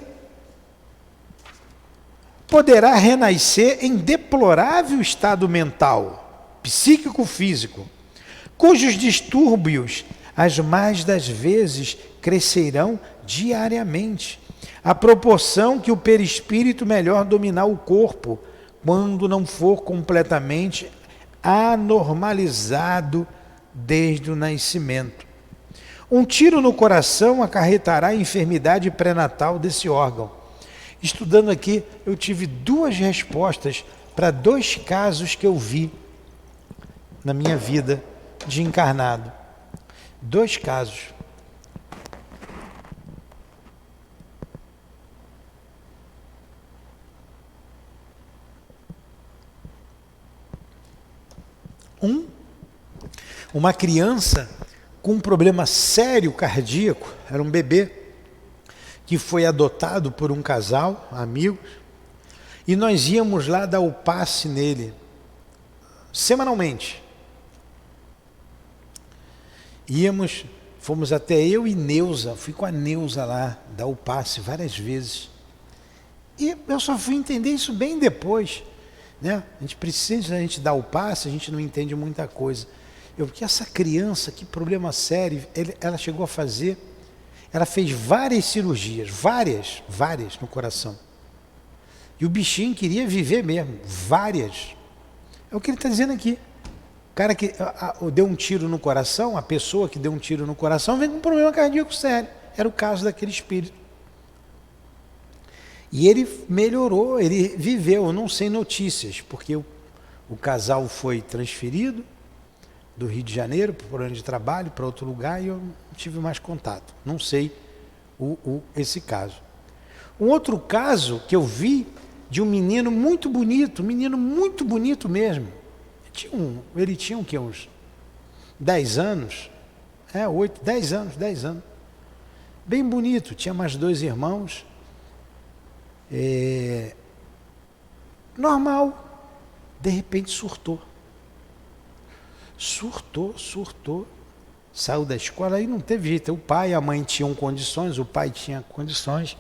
poderá renascer em deplorável estado mental, psíquico-físico, cujos distúrbios, as mais das vezes, crescerão diariamente, à proporção que o perispírito melhor dominar o corpo, quando não for completamente anormalizado desde o nascimento. Um tiro no coração acarretará a enfermidade pré-natal desse órgão. Estudando aqui, eu tive 2 respostas para 2 casos que eu vi na minha vida de encarnado. 2 casos. Uma criança com um problema sério cardíaco, era um bebê, que foi adotado por um casal, amigos, e nós íamos lá dar o passe nele, semanalmente. Fomos até eu e Neuza, fui com a Neuza lá, dar o passe várias vezes. E eu só fui entender isso bem depois, né? A gente dar o passe, a gente não entende muita coisa. Porque essa criança, que problema sério, ela chegou a fazer, Ela fez várias cirurgias, várias no coração. E o bichinho queria viver mesmo, várias. É o que ele está dizendo aqui. O cara que deu um tiro no coração, a pessoa que deu um tiro no coração, vem com um problema cardíaco sério. Era o caso daquele espírito. E ele melhorou, ele viveu, eu não sei notícias, porque o casal foi transferido do Rio de Janeiro para o plano de trabalho, para outro lugar, e eu não tive mais contato. Não sei esse caso. Um outro caso que eu vi de um menino muito bonito mesmo. Ele tinha o quê? Uns 10 anos? 8, 10 anos. Bem bonito, tinha mais 2 irmãos. Normal. De repente surtou. Saiu da escola e não teve jeito. O pai e a mãe tinham condições, o pai tinha condições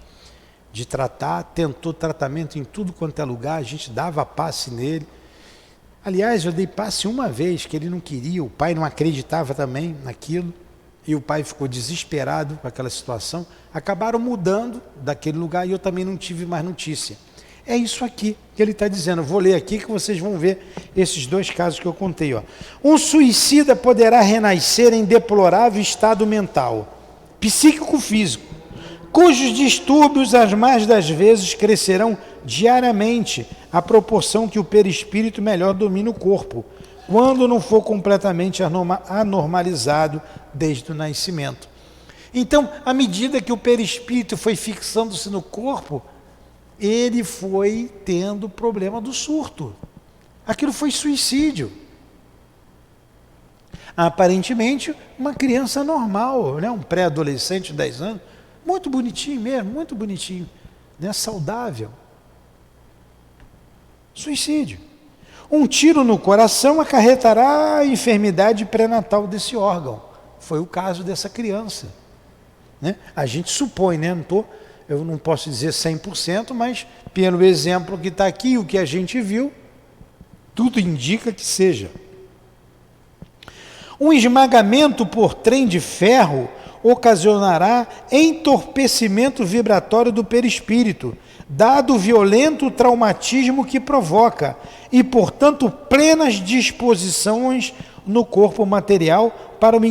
de tratar, tentou tratamento em tudo quanto é lugar, a gente dava passe nele. Aliás, eu dei passe uma vez, que ele não queria, o pai não acreditava também naquilo, e o pai ficou desesperado com aquela situação. Acabaram mudando daquele lugar e eu também não tive mais notícia. É isso aqui que ele está dizendo. Eu vou ler aqui que vocês vão ver esses 2 casos que eu contei. Ó. Um suicida poderá renascer em deplorável estado mental, psíquico-físico, cujos distúrbios, as mais das vezes, crescerão diariamente à proporção que o perispírito melhor domina o corpo, quando não for completamente anormalizado desde o nascimento. Então, à medida que o perispírito foi fixando-se no corpo, ele foi tendo problema do surto. Aquilo foi suicídio. Aparentemente, uma criança normal, né? Um pré-adolescente de 10 anos, muito bonitinho mesmo, muito bonitinho, né? Saudável. Suicídio. Um tiro no coração acarretará a enfermidade pré-natal desse órgão. Foi o caso dessa criança. Né? A gente supõe, né? Eu não posso dizer 100%, mas pelo exemplo que está aqui, o que a gente viu, tudo indica que seja. Um esmagamento por trem de ferro ocasionará entorpecimento vibratório do perispírito, dado o violento traumatismo que provoca, e, portanto, plenas disposições no corpo material para o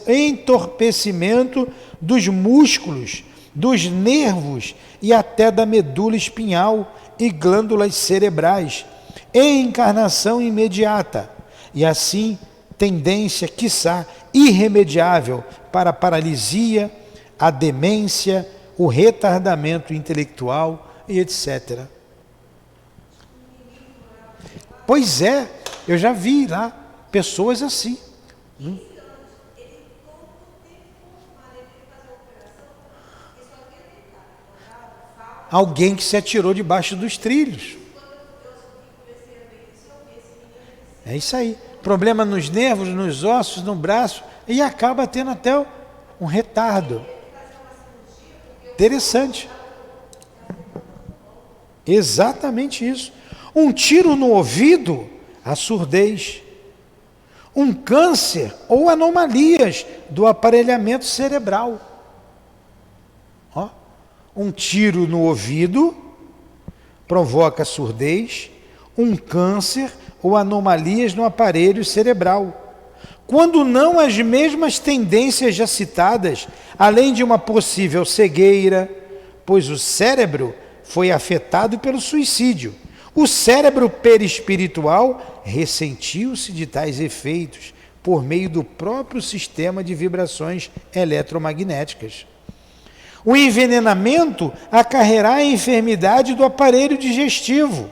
entorpecimento dos músculos, dos nervos e até da medula espinhal e glândulas cerebrais, em encarnação imediata, e assim tendência, quiçá, irremediável para a paralisia, a demência, o retardamento intelectual e etc. Pois é, eu já vi lá pessoas assim. Alguém que se atirou debaixo dos trilhos. É isso aí. Problema nos nervos, nos ossos, no braço, e acaba tendo até um retardo. Interessante. Exatamente isso. Um tiro no ouvido, a surdez. Um câncer ou anomalias do aparelhamento cerebral. Ó. Um tiro no ouvido provoca surdez, um câncer ou anomalias no aparelho cerebral. Quando não as mesmas tendências já citadas, além de uma possível cegueira, pois o cérebro foi afetado pelo suicídio. O cérebro perispiritual ressentiu-se de tais efeitos por meio do próprio sistema de vibrações eletromagnéticas. O envenenamento acarrerá a enfermidade do aparelho digestivo,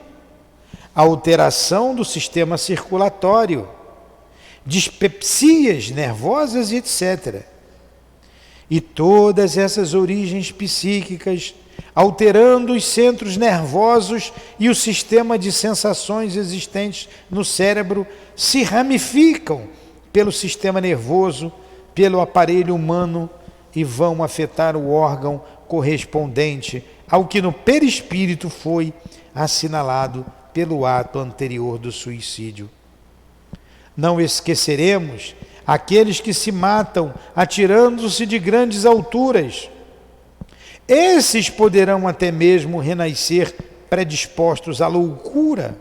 a alteração do sistema circulatório, dispepsias nervosas e etc. E todas essas origens psíquicas, alterando os centros nervosos e o sistema de sensações existentes no cérebro, se ramificam pelo sistema nervoso, pelo aparelho humano e vão afetar o órgão correspondente ao que no perispírito foi assinalado pelo ato anterior do suicídio. Não esqueceremos aqueles que se matam atirando-se de grandes alturas. Esses poderão até mesmo renascer predispostos à loucura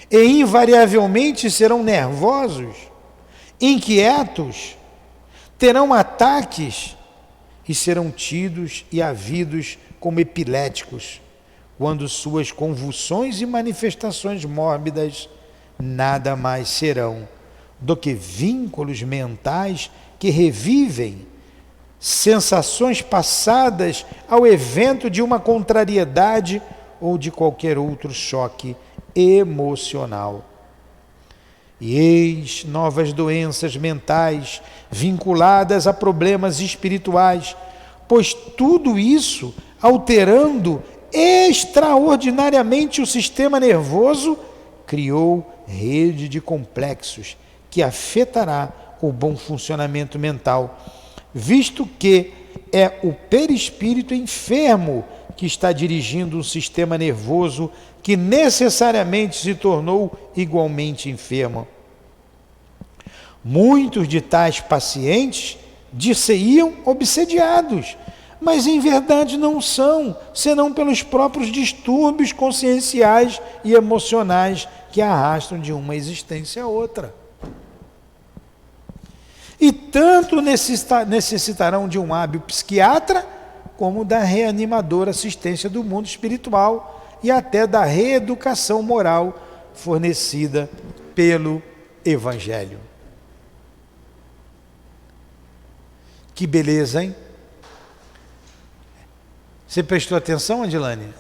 e invariavelmente serão nervosos, inquietos, terão ataques e serão tidos e havidos como epiléticos, quando suas convulsões e manifestações mórbidas nada mais serão do que vínculos mentais que revivem sensações passadas ao evento de uma contrariedade ou de qualquer outro choque emocional. E eis novas doenças mentais vinculadas a problemas espirituais, pois tudo isso, alterando extraordinariamente o sistema nervoso, criou rede de complexos que afetará o bom funcionamento mental, visto que é o perispírito enfermo que está dirigindo um sistema nervoso que necessariamente se tornou igualmente enfermo. Muitos de tais pacientes dir-se-iam obsediados, mas em verdade não são, senão pelos próprios distúrbios conscienciais e emocionais que arrastam de uma existência a outra. E tanto necessitarão de um hábil psiquiatra, como da reanimadora assistência do mundo espiritual e até da reeducação moral fornecida pelo Evangelho. Que beleza, hein? Você prestou atenção, Adilane?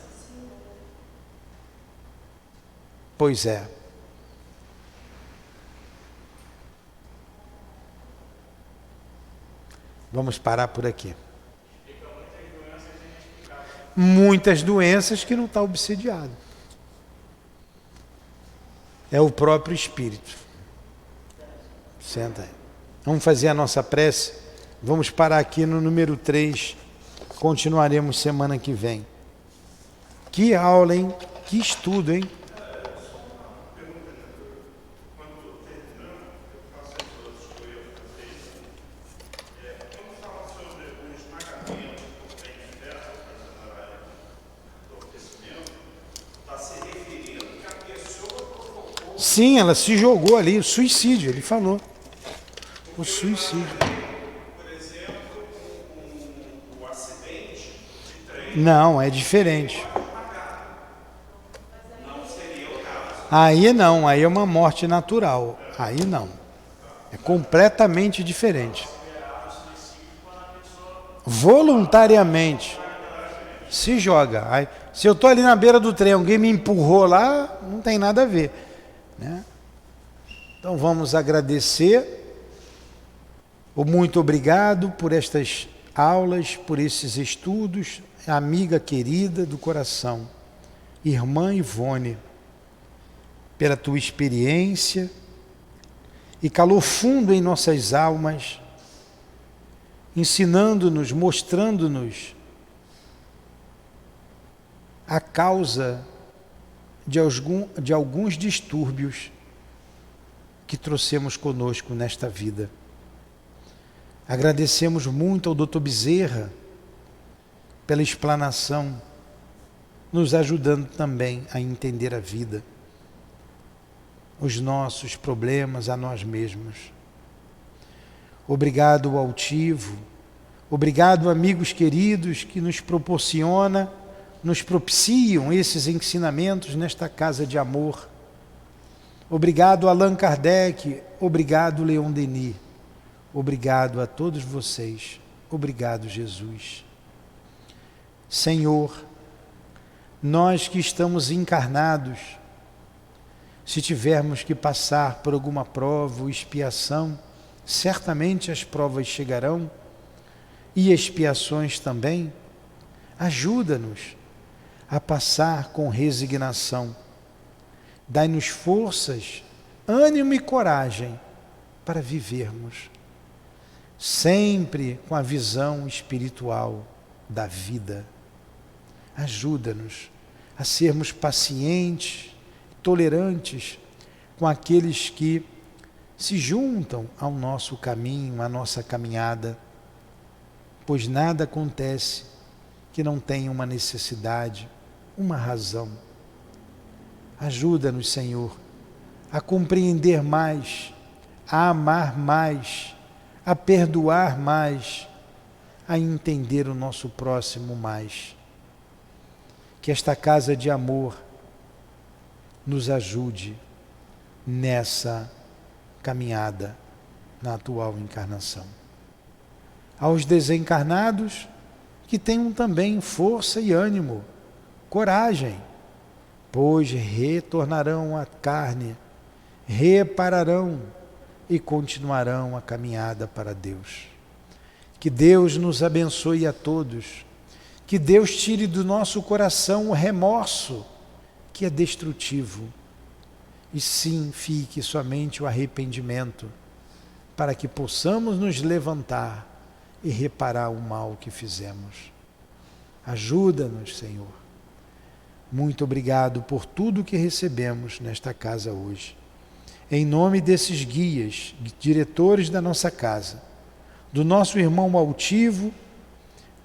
Pois é. Vamos parar por aqui. Muitas doenças que não está obsediado. É o próprio espírito. Senta aí. Vamos fazer a nossa prece. Vamos parar aqui no número 3. Continuaremos semana que vem. Que aula, hein? Que estudo, hein? Sim, ela se jogou ali, o suicídio, ele falou. O suicídio. Por exemplo, o acidente de trem. Não, é diferente. Não seria o caso. Aí não, aí é uma morte natural. Aí não. É completamente diferente. Voluntariamente. Se joga. Aí, se eu estou ali na beira do trem, alguém me empurrou lá, não tem nada a ver. Né? Então vamos agradecer. Muito obrigado por estas aulas, por esses estudos, amiga querida do coração, irmã Ivone, pela tua experiência e calor fundo em nossas almas, ensinando-nos, mostrando-nos a causa de alguns distúrbios que trouxemos conosco nesta vida. Agradecemos muito ao Dr. Bezerra pela explanação, nos ajudando também a entender a vida, os nossos problemas, a nós mesmos. Obrigado ao Altivo, obrigado amigos queridos que nos propiciam esses ensinamentos nesta casa de amor. Obrigado Allan Kardec, obrigado Leon Denis, obrigado a todos vocês, obrigado Jesus. Senhor, nós que estamos encarnados, se tivermos que passar por alguma prova ou expiação, certamente as provas chegarão e expiações também. Ajuda-nos a passar com resignação. Dai-nos forças, ânimo e coragem para vivermos sempre com a visão espiritual da vida. Ajuda-nos a sermos pacientes, tolerantes com aqueles que se juntam ao nosso caminho, à nossa caminhada, pois nada acontece que não tenha uma necessidade, uma razão. Ajuda-nos, Senhor, a compreender mais, a amar mais, a perdoar mais, a entender o nosso próximo mais. Que esta casa de amor nos ajude nessa caminhada na atual encarnação. Aos desencarnados, que tenham também força e ânimo, coragem, pois retornarão à carne, repararão e continuarão a caminhada para Deus. Que Deus nos abençoe a todos, que Deus tire do nosso coração o remorso, que é destrutivo, e sim fique somente o arrependimento, para que possamos nos levantar e reparar o mal que fizemos. Ajuda-nos, Senhor. Muito obrigado por tudo que recebemos nesta casa hoje. Em nome desses guias, diretores da nossa casa, do nosso irmão altivo,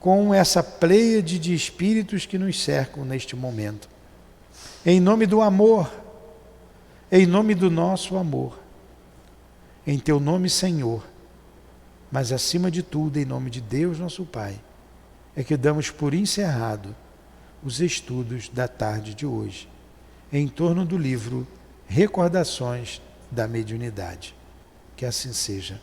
com essa pleiade de espíritos que nos cercam neste momento. Em nome do amor, em nome do nosso amor, em Teu nome, Senhor, mas acima de tudo, em nome de Deus, nosso Pai, é que damos por encerrado os estudos da tarde de hoje, em torno do livro Recordações da Mediunidade. Que assim seja.